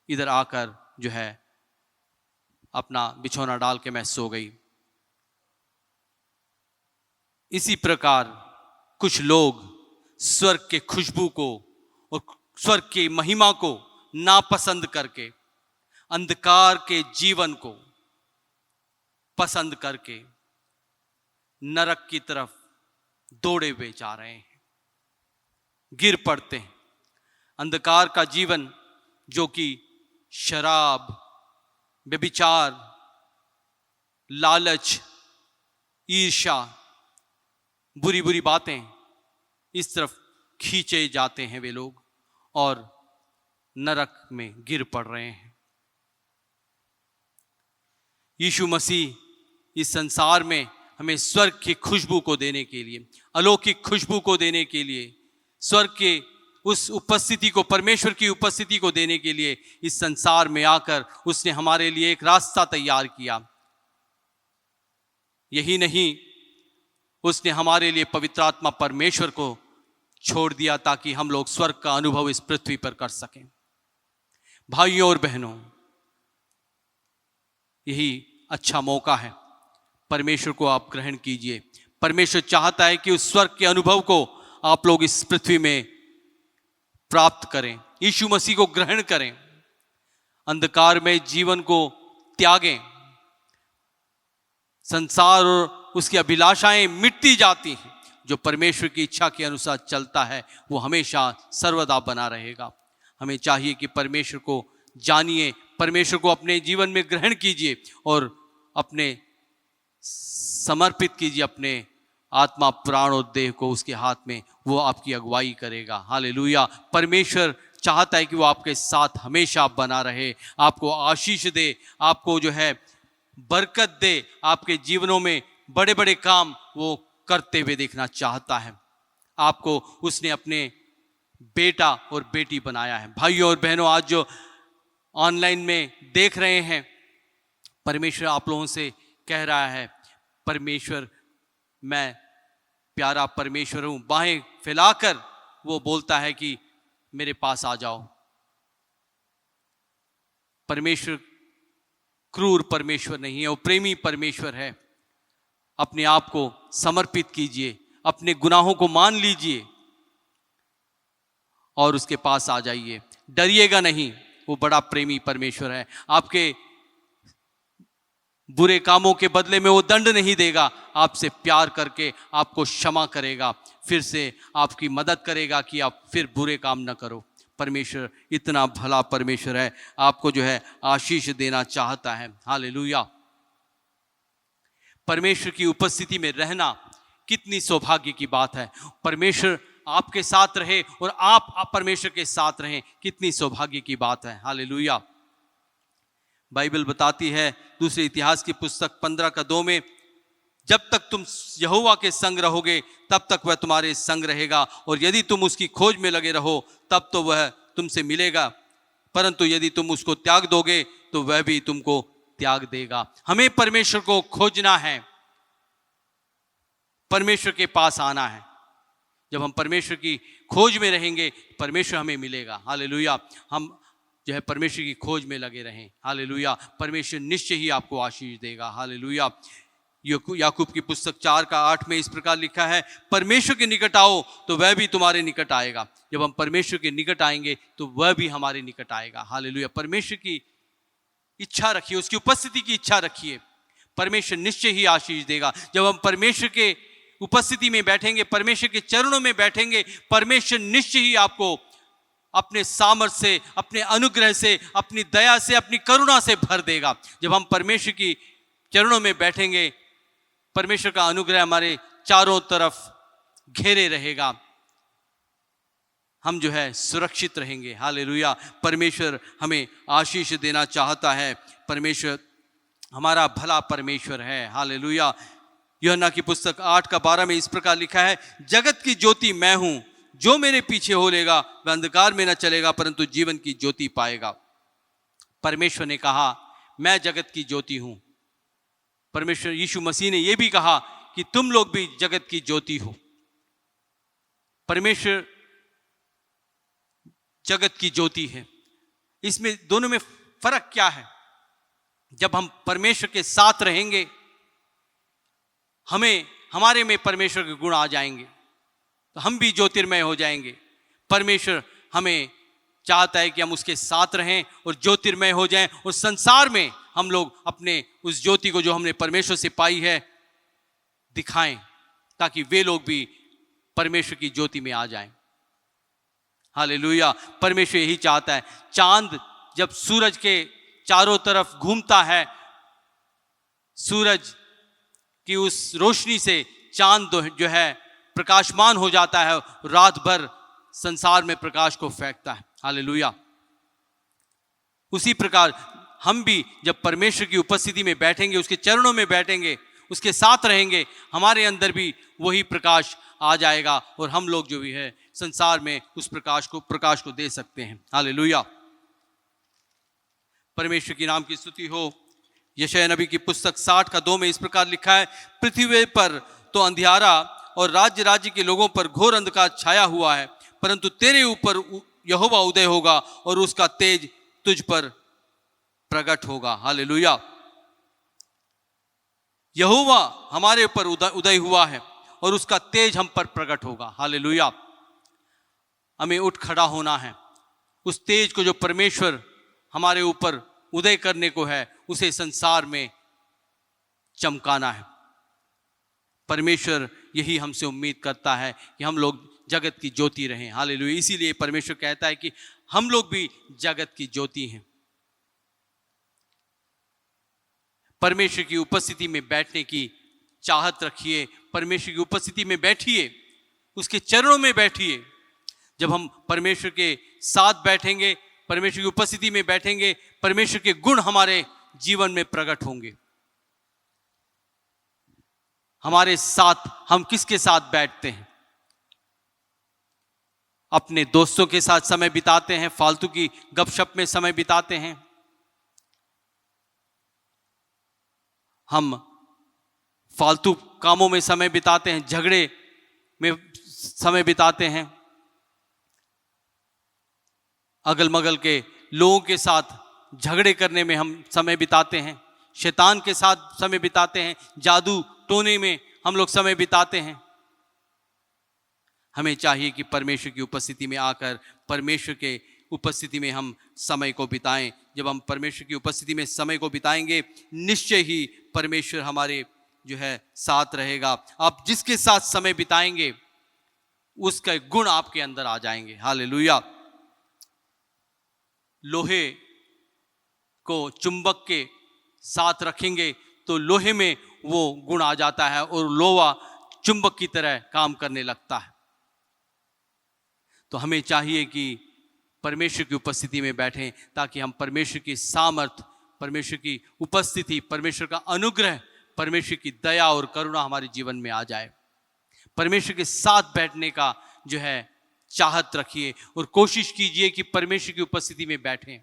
इधर आकर जो है अपना बिछौना डाल के मैं सो गई। इसी प्रकार कुछ लोग स्वर्ग के खुशबू को और स्वर्ग की महिमा को नापसंद करके, अंधकार के जीवन को पसंद करके नरक की तरफ दौड़े हुए जा रहे हैं, गिर पड़ते हैं। अंधकार का जीवन जो कि शराब, व्यभिचार, लालच, ईर्ष्या, बुरी बुरी बातें, इस तरफ खींचे जाते हैं वे लोग और नरक में गिर पड़ रहे हैं। यीशु मसीह इस संसार में हमें स्वर्ग की खुशबू को देने के लिए, अलौकिक खुशबू को देने के लिए, स्वर्ग के उस उपस्थिति को, परमेश्वर की उपस्थिति को देने के लिए इस संसार में आकर उसने हमारे लिए एक रास्ता तैयार किया। यही नहीं, उसने हमारे लिए पवित्र आत्मा परमेश्वर को छोड़ दिया ताकि हम लोग स्वर्ग का अनुभव इस पृथ्वी पर कर सकें। भाइयों और बहनों, यही अच्छा मौका है, परमेश्वर को आप ग्रहण कीजिए। परमेश्वर चाहता है कि उस स्वर्ग के अनुभव को आप लोग इस पृथ्वी में प्राप्त करें, यीशु मसीह को ग्रहण करें, अंधकार में जीवन को त्यागें। संसार और उसकी अभिलाषाएं मिटती जाती हैं, जो परमेश्वर की इच्छा के अनुसार चलता है वो हमेशा सर्वदा बना रहेगा। हमें चाहिए कि परमेश्वर को जानिए, परमेश्वर को अपने जीवन में ग्रहण कीजिए और अपने समर्पित कीजिए अपने आत्मा, प्राण और देह को उसके हाथ में। वो आपकी अगुवाई करेगा। हालेलुया। परमेश्वर चाहता है कि वो आपके साथ हमेशा बना रहे, आपको आशीष दे, आपको जो है बरकत दे, आपके जीवनों में बड़े बड़े काम वो करते हुए देखना चाहता है। आपको उसने अपने बेटा और बेटी बनाया है। भाइयों और बहनों, आज जो ऑनलाइन में देख रहे हैं, परमेश्वर आप लोगों से कह रहा है, परमेश्वर, मैं प्यारा परमेश्वर हूं। बाहें फैलाकर वो बोलता है कि मेरे पास आ जाओ। परमेश्वर क्रूर परमेश्वर नहीं है, वो प्रेमी परमेश्वर है। अपने आप को समर्पित कीजिए, अपने गुनाहों को मान लीजिए और उसके पास आ जाइए। डरिएगा नहीं, वो बड़ा प्रेमी परमेश्वर है। आपके बुरे कामों के बदले में वो दंड नहीं देगा, आपसे प्यार करके आपको क्षमा करेगा, फिर से आपकी मदद करेगा कि आप फिर बुरे काम न करो। परमेश्वर इतना भला परमेश्वर है, आपको जो है आशीष देना चाहता है। हालेलुया। परमेश्वर की उपस्थिति में रहना कितनी सौभाग्य की बात है। परमेश्वर आपके साथ रहे और आप परमेश्वर के साथ रहें, कितनी सौभाग्य की बात है। हालेलुया। बाइबल बताती है दूसरे इतिहास की पुस्तक 15:2 में, जब तक तुम यहोवा के संग रहोगे तब तक वह तुम्हारे संग रहेगा, और यदि तुम उसकी खोज में लगे रहो तब तो वह तुमसे मिलेगा, परंतु यदि तुम उसको त्याग दोगे तो वह भी तुमको त्याग देगा। हमें परमेश्वर को खोजना है, परमेश्वर के पास आना है। जब हम परमेश्वर की खोज में रहेंगे, परमेश्वर हमें मिलेगा। हालेलुया। हम जो है परमेश्वर की खोज में लगे रहें। हालेलुया। परमेश्वर निश्चय ही आपको आशीष देगा। हालेलुया। याकूब की पुस्तक 4:8 में इस प्रकार लिखा है, परमेश्वर के निकट आओ तो वह भी तुम्हारे निकट आएगा। जब हम परमेश्वर के निकट आएंगे तो वह भी हमारे निकट आएगा। हालेलुया। परमेश्वर की इच्छा रखिए, उसकी उपस्थिति की इच्छा रखिए, परमेश्वर निश्चय ही आशीष देगा। जब हम परमेश्वर के उपस्थिति में बैठेंगे, परमेश्वर के चरणों में बैठेंगे, परमेश्वर निश्चय ही आपको अपने सामर्थ्य से, अपने अनुग्रह से, अपनी दया से, अपनी करुणा से भर देगा। जब हम परमेश्वर की चरणों में बैठेंगे, परमेश्वर का अनुग्रह हमारे चारों तरफ घेरे रहेगा, हम जो है सुरक्षित रहेंगे। हालेलुया। परमेश्वर हमें आशीष देना चाहता है। परमेश्वर हमारा भला परमेश्वर है। हालेलुया। यूहन्ना की पुस्तक 8:12 में इस प्रकार लिखा है, जगत की ज्योति मैं हूं, जो मेरे पीछे हो लेगा वह अंधकार में न चलेगा परंतु जीवन की ज्योति पाएगा। परमेश्वर ने कहा, मैं जगत की ज्योति हूं। परमेश्वर यीशु मसीह ने यह भी कहा कि तुम लोग भी जगत की ज्योति हो। परमेश्वर जगत की ज्योति है। इसमें दोनों में फर्क क्या है? जब हम परमेश्वर के साथ रहेंगे, हमारे में परमेश्वर के गुण आ जाएंगे तो हम भी ज्योतिर्मय हो जाएंगे। परमेश्वर हमें चाहता है कि हम उसके साथ रहें और ज्योतिर्मय हो जाएं, और संसार में हम लोग अपने उस ज्योति को जो हमने परमेश्वर से पाई है दिखाएं, ताकि वे लोग भी परमेश्वर की ज्योति में आ जाएं। हालेलुया। परमेश्वर यही चाहता है। चांद जब सूरज के चारों तरफ घूमता है, सूरज की उस रोशनी से चांद जो है प्रकाशमान हो जाता है, रात भर संसार में प्रकाश को फेंकता है। हालेलुया। उसी प्रकार हम भी जब परमेश्वर की उपस्थिति में बैठेंगे, उसके चरणों में बैठेंगे, उसके साथ रहेंगे, हमारे अंदर भी वही प्रकाश आ जाएगा और हम लोग जो भी है संसार में उस प्रकाश को दे सकते हैं। हालेलुया। परमेश्वर की नाम की स्तुति हो। यशायाह नबी की पुस्तक 60:2 में इस प्रकार लिखा है, पृथ्वी पर तो अंधियारा और राज्य राज्य के लोगों पर घोर अंधकार छाया हुआ है, परंतु तेरे ऊपर यहोवा उदय होगा और उसका तेज तुझ पर प्रकट होगा। हालेलुया। यहोवा हमारे ऊपर उदय हुआ है और उसका तेज हम पर प्रकट होगा। हालेलुया। हमें उठ खड़ा होना है। उस तेज को जो परमेश्वर हमारे ऊपर उदय करने को है, उसे संसार में चमकाना है। परमेश्वर यही हमसे उम्मीद करता है कि हम लोग जगत की ज्योति रहें। हालेलुया। इसीलिए परमेश्वर कहता है कि हम लोग भी जगत की ज्योति हैं। परमेश्वर की उपस्थिति में बैठने की चाहत रखिए। परमेश्वर की उपस्थिति में बैठिए, उसके चरणों में बैठिए। जब हम परमेश्वर के साथ बैठेंगे, परमेश्वर की उपस्थिति में बैठेंगे, परमेश्वर के गुण हमारे जीवन में प्रकट होंगे। हमारे साथ हम किसके साथ बैठते हैं? अपने दोस्तों के साथ समय बिताते हैं, फालतू की गपशप में समय बिताते हैं, हम फालतू कामों में समय बिताते हैं, झगड़े में समय बिताते हैं, अगल मगल के लोगों के साथ झगड़े करने में हम समय बिताते हैं, शैतान के साथ समय बिताते हैं, जादू टोने में हम लोग समय बिताते हैं। हमें चाहिए कि परमेश्वर की उपस्थिति में आकर परमेश्वर के उपस्थिति में हम समय को बिताएं। जब हम परमेश्वर की उपस्थिति में समय को बिताएंगे, निश्चय ही परमेश्वर हमारे जो है साथ रहेगा। आप जिसके साथ समय बिताएंगे उसका गुण आपके अंदर आ जाएंगे। हालेलुया। लोहे को चुंबक के साथ रखेंगे तो लोहे में वो गुण आ जाता है और लोहा चुंबक की तरह काम करने लगता है। तो हमें चाहिए कि परमेश्वर की उपस्थिति में बैठें ताकि हम परमेश्वर की सामर्थ, परमेश्वर की उपस्थिति, परमेश्वर का अनुग्रह, परमेश्वर की दया और करुणा हमारे जीवन में आ जाए। परमेश्वर के साथ बैठने का जो है चाहत रखिए और कोशिश कीजिए कि परमेश्वर की उपस्थिति में बैठें।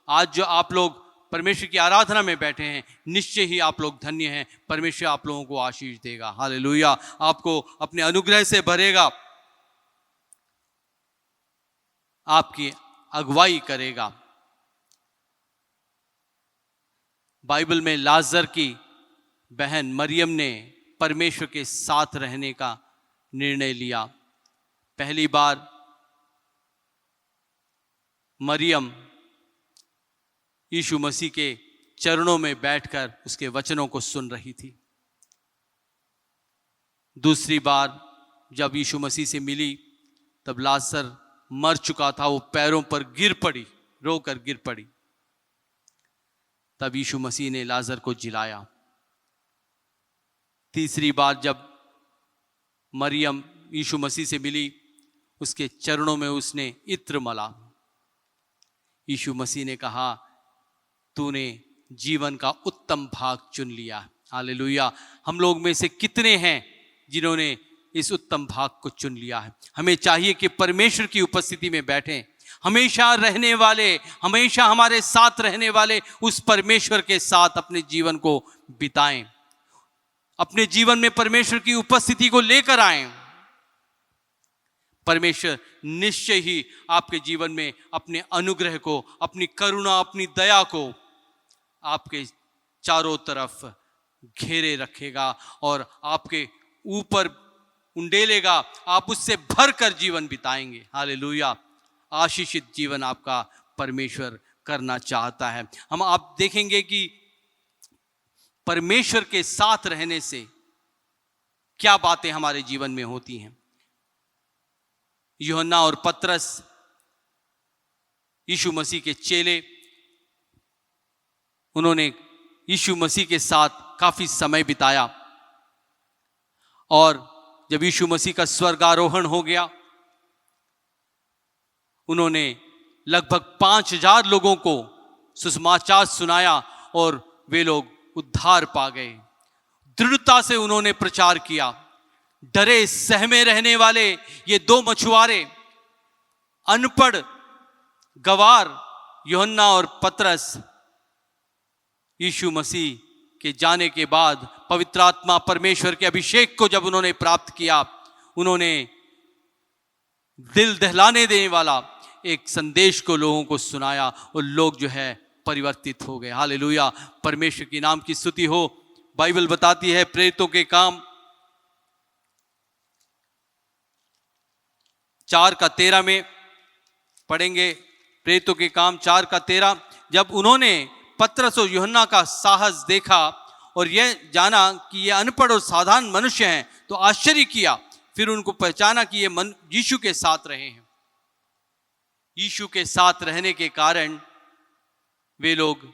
आज जो आप लोग परमेश्वर की आराधना में बैठे हैं, निश्चय ही आप लोग धन्य हैं। परमेश्वर आप लोगों को आशीष देगा। हालेलुया। आपको अपने अनुग्रह से भरेगा, आपकी अगुवाई करेगा। बाइबल में लाजर की बहन मरियम ने परमेश्वर के साथ रहने का निर्णय लिया। पहली बार मरियम यीशु मसीह के चरणों में बैठकर उसके वचनों को सुन रही थी। दूसरी बार जब यीशु मसीह से मिली तब लाजर मर चुका था, वो पैरों पर गिर पड़ी, रोकर गिर पड़ी। तब यीशु मसीह ने लाजर को जिलाया। तीसरी बार जब मरियम यीशु मसीह से मिली, उसके चरणों में उसने इत्र मला। यीशु मसीह ने कहा, तूने जीवन का उत्तम भाग चुन लिया। हालेलुया। हम लोग में से कितने हैं जिन्होंने इस उत्तम भाग को चुन लिया है? हमें चाहिए कि परमेश्वर की उपस्थिति में बैठें। हमेशा रहने वाले, हमेशा हमारे साथ रहने वाले उस परमेश्वर के साथ अपने जीवन को बिताएं। अपने जीवन में परमेश्वर की उपस्थिति को लेकर आएं। परमेश्वर निश्चय ही आपके जीवन में अपने अनुग्रह को, अपनी करुणा, अपनी दया को आपके चारों तरफ घेरे रखेगा और आपके ऊपर उंडेलेगा। आप उससे भरकर जीवन बिताएंगे। हालेलुया। आशीषित जीवन आपका परमेश्वर करना चाहता है। आप देखेंगे कि परमेश्वर के साथ रहने से क्या बातें हमारे जीवन में होती हैं। यूहन्ना और पतरस यीशु मसीह के चेले, उन्होंने यीशु मसीह के साथ काफी समय बिताया। और जब यीशु मसीह का स्वर्गारोहण हो गया, उन्होंने लगभग 5000 लोगों को सुसमाचार सुनाया और वे लोग उद्धार पा गए। दृढ़ता से उन्होंने प्रचार किया। डरे सहमे रहने वाले ये दो मछुआरे, अनपढ़ गवार यूहन्ना और पतरस, यीशु मसीह के जाने के बाद पवित्र आत्मा परमेश्वर के अभिषेक को जब उन्होंने प्राप्त किया, उन्होंने दिल दहलाने देने वाला एक संदेश को लोगों को सुनाया और लोग जो है परिवर्तित हो गए। हालेलुया, परमेश्वर के नाम की स्तुति हो। बाइबल बताती है प्रेरितों के काम 4:13 में पढ़ेंगे। प्रेरितों के काम 4:13, जब उन्होंने पतरस और यूहन्ना का साहस देखा और यह जाना कि ये अनपढ़ और साधारण मनुष्य हैं, तो आश्चर्य किया। फिर उनको पहचाना कि ये यीशु के साथ रहे हैं। यीशु के साथ रहने के कारण वे लोग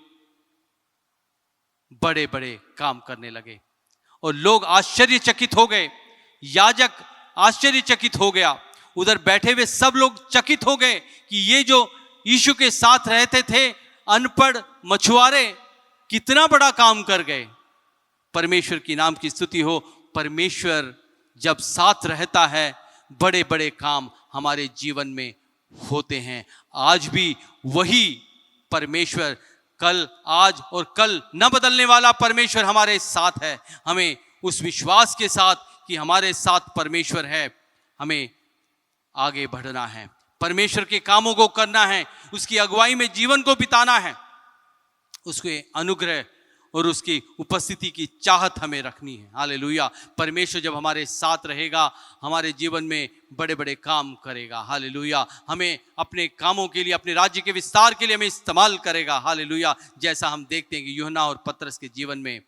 बड़े बड़े काम करने लगे और लोग आश्चर्यचकित हो गए। याजक आश्चर्यचकित हो गया। उधर बैठे हुए सब लोग चकित हो गए कि ये जो यीशु के साथ रहते थे अनपढ़ मछुआरे कितना बड़ा काम कर गए। परमेश्वर की नाम की स्तुति हो। परमेश्वर जब साथ रहता है, बड़े बड़े काम हमारे जीवन में होते हैं। आज भी वही परमेश्वर, कल, आज और कल न बदलने वाला परमेश्वर हमारे साथ है। हमें उस विश्वास के साथ कि हमारे साथ परमेश्वर है, हमें आगे बढ़ना है, परमेश्वर के कामों को करना है, उसकी अगुवाई में जीवन को बिताना है, उसके अनुग्रह और उसकी उपस्थिति की चाहत हमें रखनी है। हालेलुया। परमेश्वर जब हमारे साथ रहेगा, हमारे जीवन में बड़े बड़े काम करेगा। हालेलुया। हमें अपने कामों के लिए, अपने राज्य के विस्तार के लिए हमें इस्तेमाल करेगा। हालेलुया। जैसा हम देखते हैं कि यूहन्ना और पतरस के जीवन में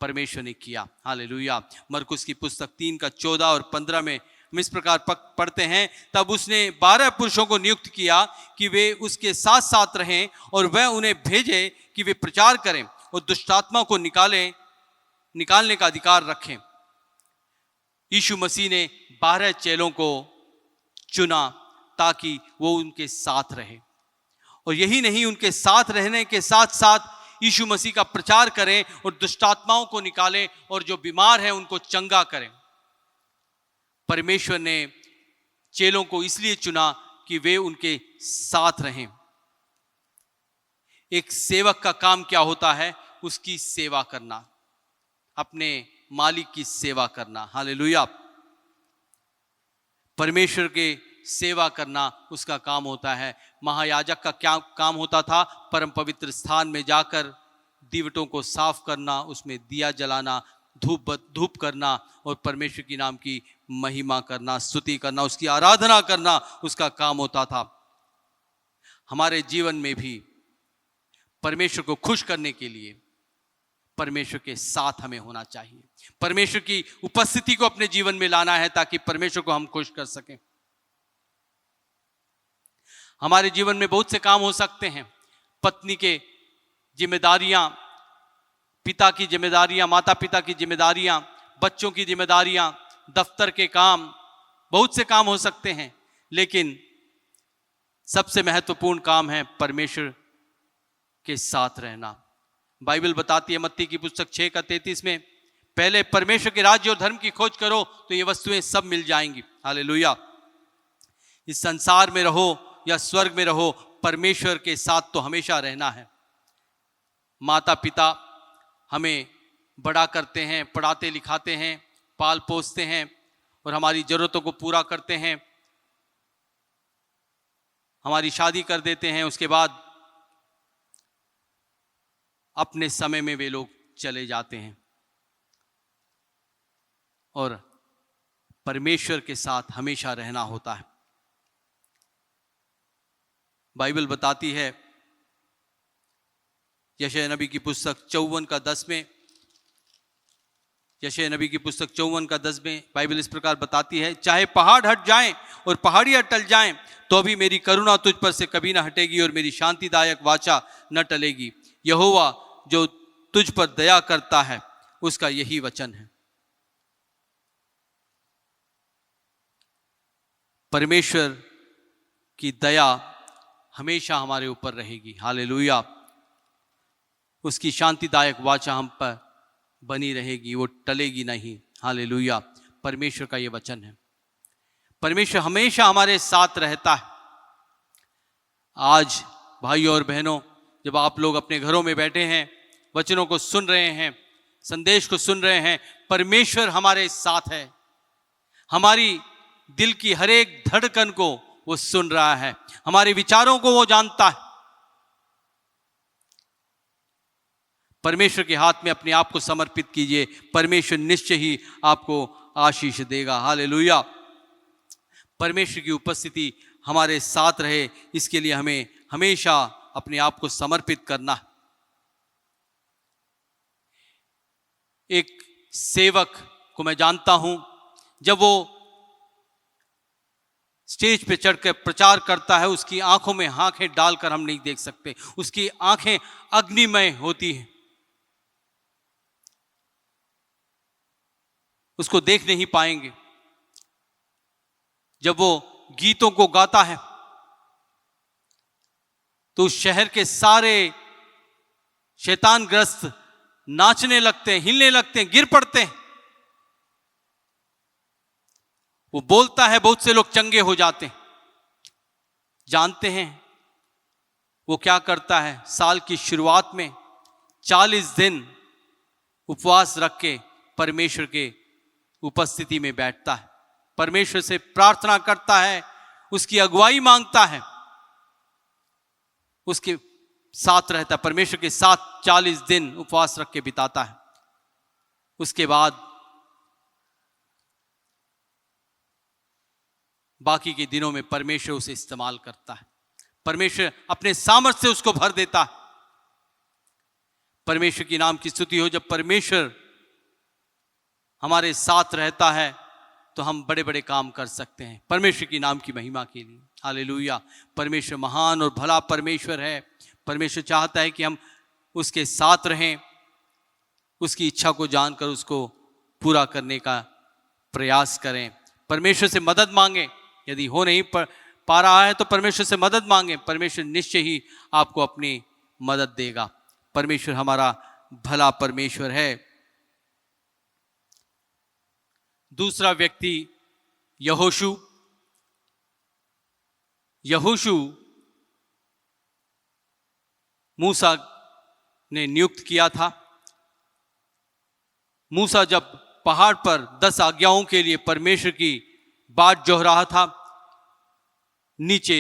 परमेश्वर ने किया। हालेलुया। मरकुस की पुस्तक 3:14 और 15 में हम इस प्रकार पढ़ते हैं, तब उसने 12 पुरुषों को नियुक्त किया कि वे उसके साथ साथ रहें और वह उन्हें भेजे कि वे प्रचार करें और दुष्टात्मा को निकालने का अधिकार रखें। यीशु मसीह ने 12 चेलों को चुना ताकि वो उनके साथ रहे, और यही नहीं, उनके साथ रहने के साथ साथ यीशु मसीह का प्रचार करें और दुष्टात्माओं को निकालें और जो बीमार हैं उनको चंगा करें। परमेश्वर ने चेलों को इसलिए चुना कि वे उनके साथ रहें। एक सेवक का काम क्या होता है? उसकी सेवा करना, अपने मालिक की सेवा करना। हालेलुया। परमेश्वर के सेवा करना उसका काम होता है। महायाजक का क्या काम होता था? परम पवित्र स्थान में जाकर दीवटों को साफ करना, उसमें दिया जलाना, धूप करना और परमेश्वर की नाम की महिमा करना, स्तुति करना, उसकी आराधना करना उसका काम होता था। हमारे जीवन में भी परमेश्वर को खुश करने के लिए परमेश्वर के साथ हमें होना चाहिए। परमेश्वर की उपस्थिति को अपने जीवन में लाना है ताकि परमेश्वर को हम खुश कर सकें। हमारे जीवन में बहुत से काम हो सकते हैं। पत्नी के जिम्मेदारियां, पिता की जिम्मेदारियां, माता पिता की जिम्मेदारियां, बच्चों की जिम्मेदारियां, दफ्तर के काम, बहुत से काम हो सकते हैं, लेकिन सबसे महत्वपूर्ण काम है परमेश्वर के साथ रहना। बाइबल बताती है मत्ती की पुस्तक 6:33 में, पहले परमेश्वर के राज्य और धर्म की खोज करो तो ये वस्तुएं सब मिल जाएंगी। हालेलुया। इस संसार में रहो या स्वर्ग में रहो, परमेश्वर के साथ तो हमेशा रहना है। माता पिता हमें बड़ा करते हैं, पढ़ाते लिखाते हैं, पाल पोसते हैं और हमारी जरूरतों को पूरा करते हैं, हमारी शादी कर देते हैं। उसके बाद अपने समय में वे लोग चले जाते हैं और परमेश्वर के साथ हमेशा रहना होता है। बाइबल बताती है यशायाह नबी की पुस्तक 54:10 में, यशायाह नबी की पुस्तक 54:10 में बाइबल इस प्रकार बताती है, चाहे पहाड़ हट जाएं और पहाड़ियां टल जाएं तो भी मेरी करुणा तुझ पर से कभी ना हटेगी और मेरी शांतिदायक वाचा न टलेगी। यहोवा जो तुझ पर दया करता है उसका यही वचन है। परमेश्वर की दया हमेशा हमारे ऊपर रहेगी। हालेलुया। उसकी शांतिदायक वाचा हम पर बनी रहेगी, वो टलेगी नहीं। हालेलुया। परमेश्वर का ये वचन है। परमेश्वर हमेशा हमारे साथ रहता है। आज भाइयों और बहनों, जब आप लोग अपने घरों में बैठे हैं, वचनों को सुन रहे हैं, संदेश को सुन रहे हैं, परमेश्वर हमारे साथ है। हमारी दिल की हर एक धड़कन को वो सुन रहा है, हमारे विचारों को वो जानता है। परमेश्वर के हाथ में अपने आप को समर्पित कीजिए, परमेश्वर निश्चय ही आपको आशीष देगा। हालेलुया। परमेश्वर की उपस्थिति हमारे साथ रहे, इसके लिए हमें हमेशा अपने आप को समर्पित करना है। एक सेवक को मैं जानता हूं, जब वो स्टेज पे चढ़कर प्रचार करता है, उसकी आंखों में आंखें डालकर हम नहीं देख सकते, उसकी आंखें अग्निमय होती हैं, उसको देख नहीं पाएंगे। जब वो गीतों को गाता है तो उस शहर के सारे शैतानग्रस्त नाचने लगते हैं, हिलने लगते हैं, गिर पड़ते हैं। वो बोलता है, बहुत से लोग चंगे हो जाते हैं। जानते हैं वो क्या करता है? साल की शुरुआत में 40 दिन उपवास रख के परमेश्वर के उपस्थिति में बैठता है, परमेश्वर से प्रार्थना करता है, उसकी अगुवाई मांगता है, उसके साथ रहता है, परमेश्वर के साथ 40 दिन उपवास रख के बिताता है। उसके बाद बाकी के दिनों में परमेश्वर उसे इस्तेमाल करता है, परमेश्वर अपने सामर्थ्य से उसको भर देता है। परमेश्वर की नाम की स्तुति हो। जब परमेश्वर हमारे साथ रहता है तो हम बड़े बड़े काम कर सकते हैं परमेश्वर की नाम की महिमा के लिए। हालेलुया। परमेश्वर महान और भला परमेश्वर है। परमेश्वर चाहता है कि हम उसके साथ रहें, उसकी इच्छा को जानकर उसको पूरा करने का प्रयास करें। परमेश्वर से मदद मांगें, यदि हो नहीं पा रहा है तो परमेश्वर से मदद मांगें, परमेश्वर निश्चय ही आपको अपनी मदद देगा। परमेश्वर हमारा भला परमेश्वर है। दूसरा व्यक्ति यहोशू। यहोशू मूसा ने नियुक्त किया था। मूसा जब पहाड़ पर 10 आज्ञाओं के लिए परमेश्वर की बाट जोह रहा था, नीचे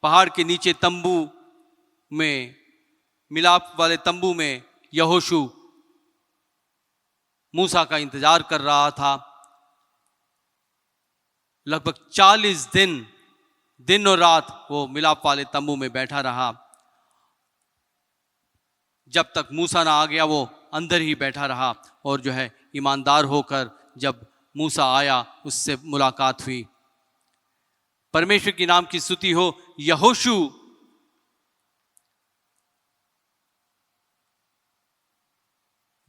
पहाड़ के नीचे तंबू में, मिलाप वाले तंबू में यहोशू मूसा का इंतजार कर रहा था। लगभग 40 दिन और रात वो मिलाप वाले तंबू में बैठा रहा। जब तक मूसा ना आ गया वो अंदर ही बैठा रहा, और जो है ईमानदार होकर जब मूसा आया उससे मुलाकात हुई। परमेश्वर की नाम की स्तुति हो। यहोशू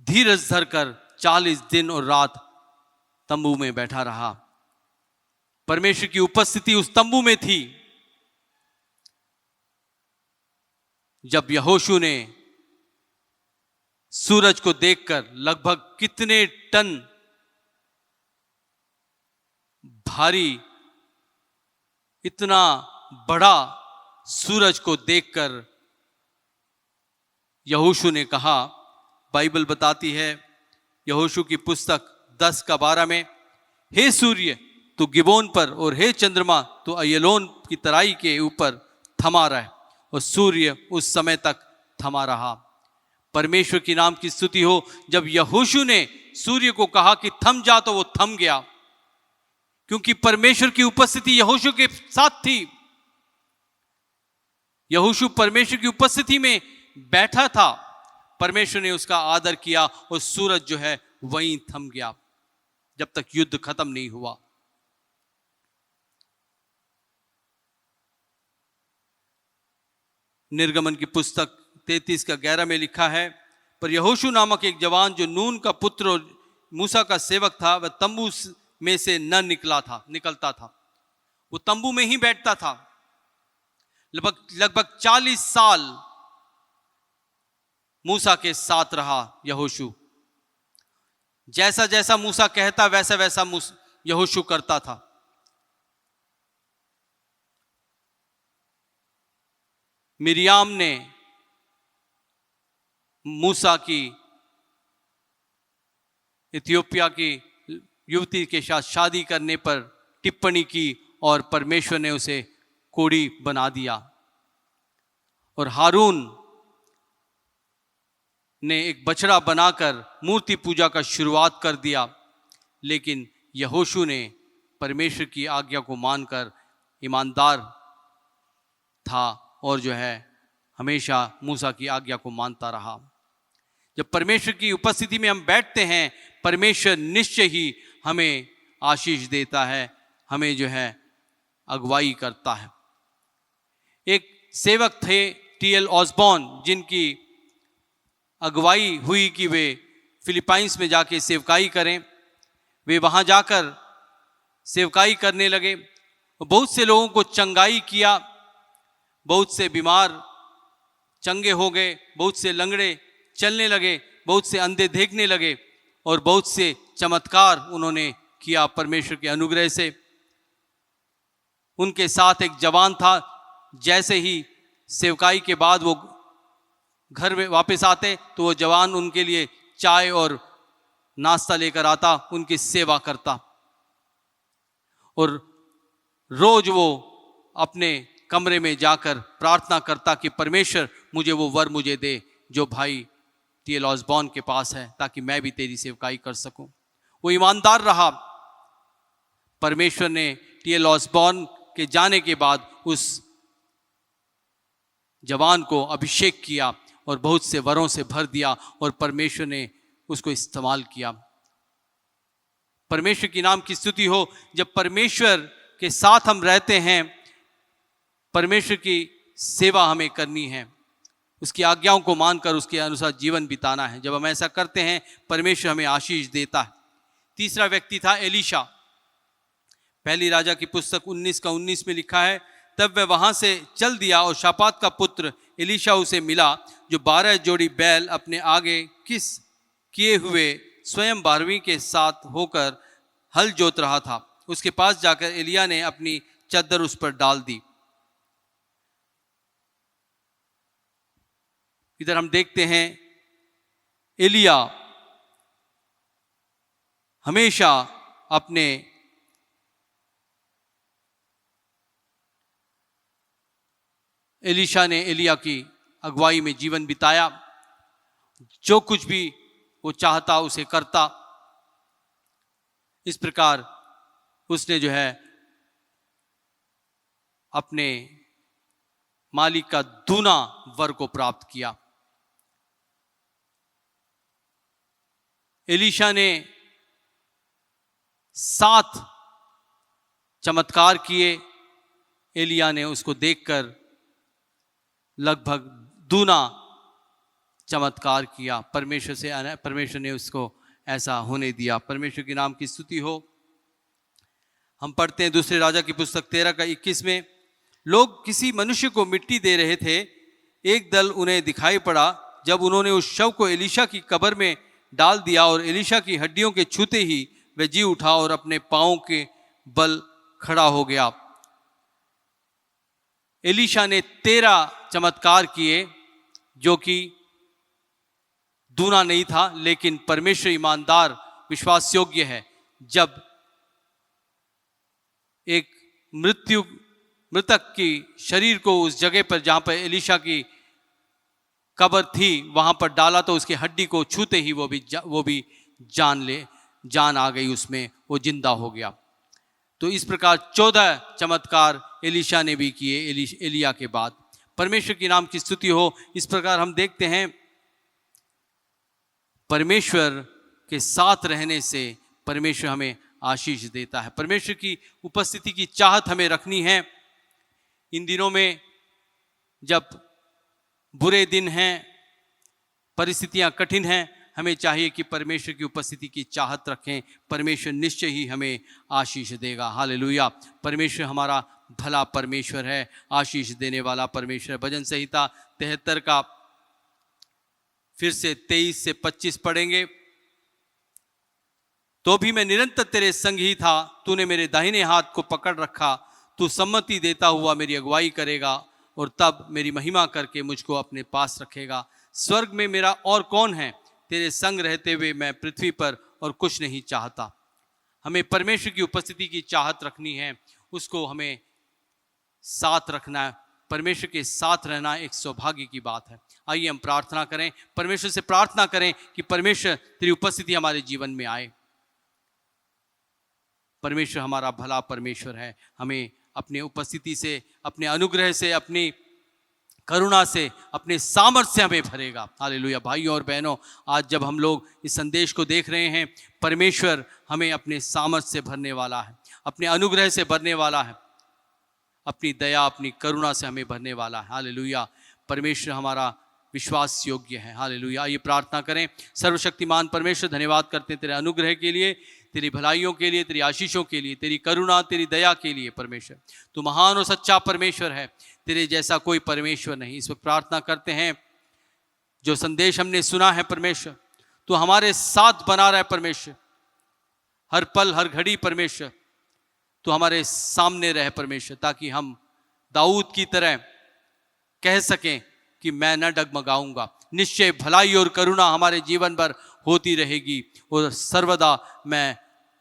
धीरज धरकर 40 दिन और रात तंबू में बैठा रहा। परमेश्वर की उपस्थिति उस तंबू में थी। जब यहोशू ने सूरज को देखकर लगभग कितने टन भारी, इतना बड़ा सूरज को देखकर यहोशू ने कहा, बाइबल बताती है यहोशू की पुस्तक 10:12 में, हे सूर्य तू गिबोन पर और हे चंद्रमा तू अय्यलोन की तराई के ऊपर थमा रहा। और सूर्य उस समय तक थमा रहा। परमेश्वर की नाम की स्तुति हो। जब यहोशू ने सूर्य को कहा कि थम जा तो वो थम गया, क्योंकि परमेश्वर की उपस्थिति यहोशू के साथ थी। यहोशू परमेश्वर की उपस्थिति में बैठा था। परमेश्वर ने उसका आदर किया और सूरज जो है वहीं थम गया जब तक युद्ध खत्म नहीं हुआ। निर्गमन की पुस्तक 33:11 में लिखा है, पर यहोशू नामक एक जवान जो नून का पुत्र और मूसा का सेवक था, वह तंबू में से न निकलता था। वो तंबू में ही बैठता था। लगभग 40 साल मूसा के साथ रहा यहोशू। जैसा जैसा मूसा कहता वैसा वैसा यहोशू करता था। मिरियाम ने मूसा की इथियोपिया की युवती के साथ शादी करने पर टिप्पणी की और परमेश्वर ने उसे कोढ़ी बना दिया। और हारून ने एक बछड़ा बनाकर मूर्ति पूजा का शुरुआत कर दिया, लेकिन यहोशू ने परमेश्वर की आज्ञा को मानकर ईमानदार था और जो है हमेशा मूसा की आज्ञा को मानता रहा। जब परमेश्वर की उपस्थिति में हम बैठते हैं, परमेश्वर निश्चय ही हमें आशीष देता है, हमें जो है अगुवाई करता है। एक सेवक थे टी.एल. ऑसबॉर्न, जिनकी अगुवाई हुई कि वे फिलीपाइंस में जाके सेवकाई करें। वे वहाँ जाकर सेवकाई करने लगे। बहुत से लोगों को चंगाई किया, बहुत से बीमार चंगे हो गए, बहुत से लंगड़े चलने लगे, बहुत से अंधे देखने लगे और बहुत से चमत्कार उन्होंने किया परमेश्वर के अनुग्रह से। उनके साथ एक जवान था। जैसे ही सेवकाई के बाद वो घर में वापस आते तो वो जवान उनके लिए चाय और नाश्ता लेकर आता, उनकी सेवा करता और रोज वो अपने कमरे में जाकर प्रार्थना करता कि परमेश्वर मुझे वो वर मुझे दे जो भाई टी.एल. ऑसबॉर्न के पास है, ताकि मैं भी तेरी सेवकाई कर सकूं। वो ईमानदार रहा। परमेश्वर ने टी.एल. ऑसबॉर्न के जाने के बाद उस जवान को अभिषेक किया और बहुत से वरों से भर दिया और परमेश्वर ने उसको इस्तेमाल किया। परमेश्वर की नाम की स्तुति हो। जब परमेश्वर के साथ हम रहते हैं, परमेश्वर की सेवा हमें करनी है, उसकी आज्ञाओं को मानकर उसके अनुसार जीवन बिताना है। जब हम ऐसा करते हैं, परमेश्वर हमें आशीष देता है। तीसरा व्यक्ति था एलीशा। पहली राजा की पुस्तक 19:19 में लिखा है, तब वह वहां से चल दिया और शापात का पुत्र एलीशा उसे मिला, जो 12 जोड़ी बैल अपने आगे किस किए हुए स्वयं 12वीं के साथ होकर हल जोत रहा था। उसके पास जाकर एलिया ने अपनी चद्दर उस पर डाल दी। इधर हम देखते हैं एलिया हमेशा अपने एलीशा ने एलिया की अगुवाई में जीवन बिताया। जो कुछ भी वो चाहता उसे करता। इस प्रकार उसने जो है अपने मालिक का दूना वर को प्राप्त किया। एलीशा ने 7 चमत्कार किए। एलिया ने उसको देखकर लगभग दूना चमत्कार किया। परमेश्वर ने उसको ऐसा होने दिया। परमेश्वर के नाम की स्तुति हो। हम पढ़ते हैं दूसरे राजा की पुस्तक 13:21 में, लोग किसी मनुष्य को मिट्टी दे रहे थे। एक दल उन्हें दिखाई पड़ा। जब उन्होंने उस शव को एलीशा की कब्र में डाल दिया और एलीशा की हड्डियों के छूते ही वह जी उठा और अपने पांवों के बल खड़ा हो गया। एलीशा ने 13 चमत्कार किए, जो कि दूना नहीं था, लेकिन परमेश्वर ईमानदार विश्वास योग्य है। जब एक मृतक की शरीर को उस जगह पर जहां पर एलीशा की कब्र थी वहां पर डाला तो उसकी हड्डी को छूते ही वो भी जान आ गई उसमें, वो जिंदा हो गया। तो इस प्रकार 14 चमत्कार एलीशा ने भी किए एलिया के बाद। परमेश्वर की नाम की स्तुति हो। इस प्रकार हम देखते हैं परमेश्वर के साथ रहने से परमेश्वर हमें आशीष देता है। परमेश्वर की उपस्थिति की चाहत हमें रखनी है। इन दिनों में जब बुरे दिन हैं, परिस्थितियां कठिन हैं, हमें चाहिए कि परमेश्वर की उपस्थिति की चाहत रखें। परमेश्वर निश्चय ही हमें आशीष देगा। हालेलुया। परमेश्वर हमारा भला परमेश्वर है, आशीष देने वाला परमेश्वर। भजन संहिता 73 का फिर से 23 से 25 पढ़ेंगे। तो भी मैं निरंतर तेरे संग ही था, तूने मेरे दाहिने हाथ को पकड़ रखा। तू सम्मति देता हुआ मेरी अगुवाई करेगा और तब मेरी महिमा करके मुझको अपने पास रखेगा। स्वर्ग में मेरा और कौन है, तेरे संग रहते हुए मैं पृथ्वी पर और कुछ नहीं चाहता। हमें परमेश्वर की उपस्थिति की चाहत रखनी है, उसको हमें साथ रखना है। परमेश्वर के साथ रहना एक सौभाग्य की बात है। आइए हम प्रार्थना करें, परमेश्वर से प्रार्थना करें कि परमेश्वर तेरी उपस्थिति हमारे जीवन में आए। परमेश्वर हमारा भला परमेश्वर है, हमें अपने उपस्थिति से, अपने अनुग्रह से, अपनी करुणा से, अपने सामर्थ्य से हमें भरेगा। हालेलुया। भाइयों और बहनों, आज जब हम लोग इस संदेश को देख रहे हैं, परमेश्वर हमें अपने सामर्थ्य से भरने वाला है, अपने अनुग्रह से भरने वाला है, अपनी दया, अपनी करुणा से हमें भरने वाला है। हालेलुया। परमेश्वर हमारा विश्वास योग्य है। हालेलुया। ये प्रार्थना करें। सर्वशक्तिमान परमेश्वर, धन्यवाद करते हैं तेरे अनुग्रह के लिए, तेरी भलाइयों के लिए, तेरी आशीषों के लिए, तेरी करुणा, तेरी दया के लिए। परमेश्वर तू महान और सच्चा परमेश्वर है, तेरे जैसा कोई परमेश्वर नहीं। इस वक्त प्रार्थना करते हैं, जो संदेश हमने सुना है परमेश्वर, तू हमारे साथ बना रहा है परमेश्वर, हर पल हर घड़ी परमेश्वर तू हमारे सामने रहे परमेश्वर, ताकि हम दाऊद की तरह कह सकें कि मैं न डगमगाऊंगा। निश्चय भलाई और करुणा हमारे जीवन भर होती रहेगी और सर्वदा मैं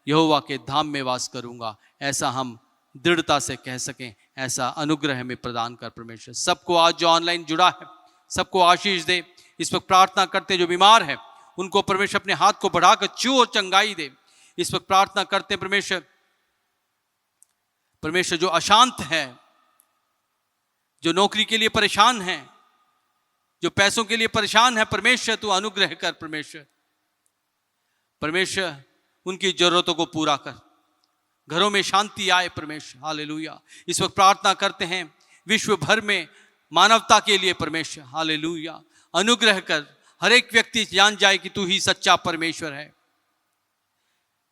यहोवा के धाम में वास करूंगा। ऐसा हम दृढ़ता से कह सकें, ऐसा अनुग्रह हमें प्रदान कर परमेश्वर। सबको आज जो ऑनलाइन जुड़ा है, सबको आशीष दे। इस वक्त प्रार्थना करते जो बीमार है, उनको परमेश्वर अपने हाथ को बढ़ाकर छू और चंगाई दे। इस वक्त प्रार्थना करते परमेश्वर जो अशांत है, जो नौकरी के लिए परेशान है, जो पैसों के लिए परेशान है, परमेश्वर तू अनुग्रह कर। परमेश्वर उनकी जरूरतों को पूरा कर, घरों में शांति आए परमेश्वर। हालेलुया। इस वक्त प्रार्थना करते हैं विश्व भर में मानवता के लिए परमेश्वर। हालेलुया। अनुग्रह कर, हर एक व्यक्ति जान जाए कि तू ही सच्चा परमेश्वर है।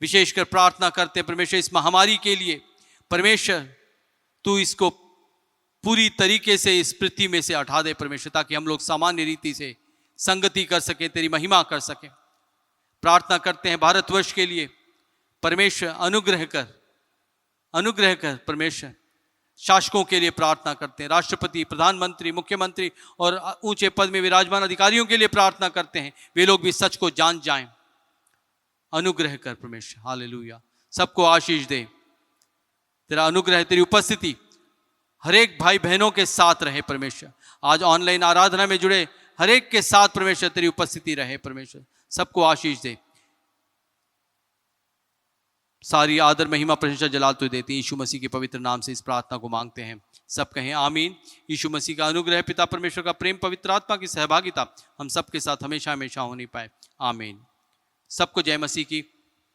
विशेषकर प्रार्थना करते हैं परमेश्वर इस महामारी के लिए। परमेश्वर तू इसको पूरी तरीके से इस पृथ्वी में से हटा दे परमेश्वर, ताकि हम लोग सामान्य रीति से संगति कर सकें, तेरी महिमा कर सकें। प्रार्थना करते हैं भारतवर्ष के लिए, परमेश्वर अनुग्रह कर परमेश्वर। शासकों के लिए प्रार्थना करते हैं, राष्ट्रपति, प्रधानमंत्री, मुख्यमंत्री और ऊंचे पद में विराजमान अधिकारियों के लिए प्रार्थना करते हैं, वे लोग भी सच को जान जाएं। अनुग्रह कर परमेश्वर। हालेलुया। सबको आशीष दे, तेरा अनुग्रह, तेरी उपस्थिति हर एक भाई बहनों के साथ रहे परमेश्वर। आज ऑनलाइन आराधना में जुड़े हर एक के साथ परमेश्वर तेरी उपस्थिति रहे परमेश्वर। सबको आशीष दे। सारी आदर, महिमा, प्रशंसा, जलाल तुझे देती है। यीशु मसीह के पवित्र नाम से इस प्रार्थना को मांगते हैं। सब कहें आमीन। यीशु मसीह का अनुग्रह, पिता परमेश्वर का प्रेम, पवित्र आत्मा की सहभागिता हम सबके साथ हमेशा हमेशा होनी पाए। आमीन। सबको जय मसीह की।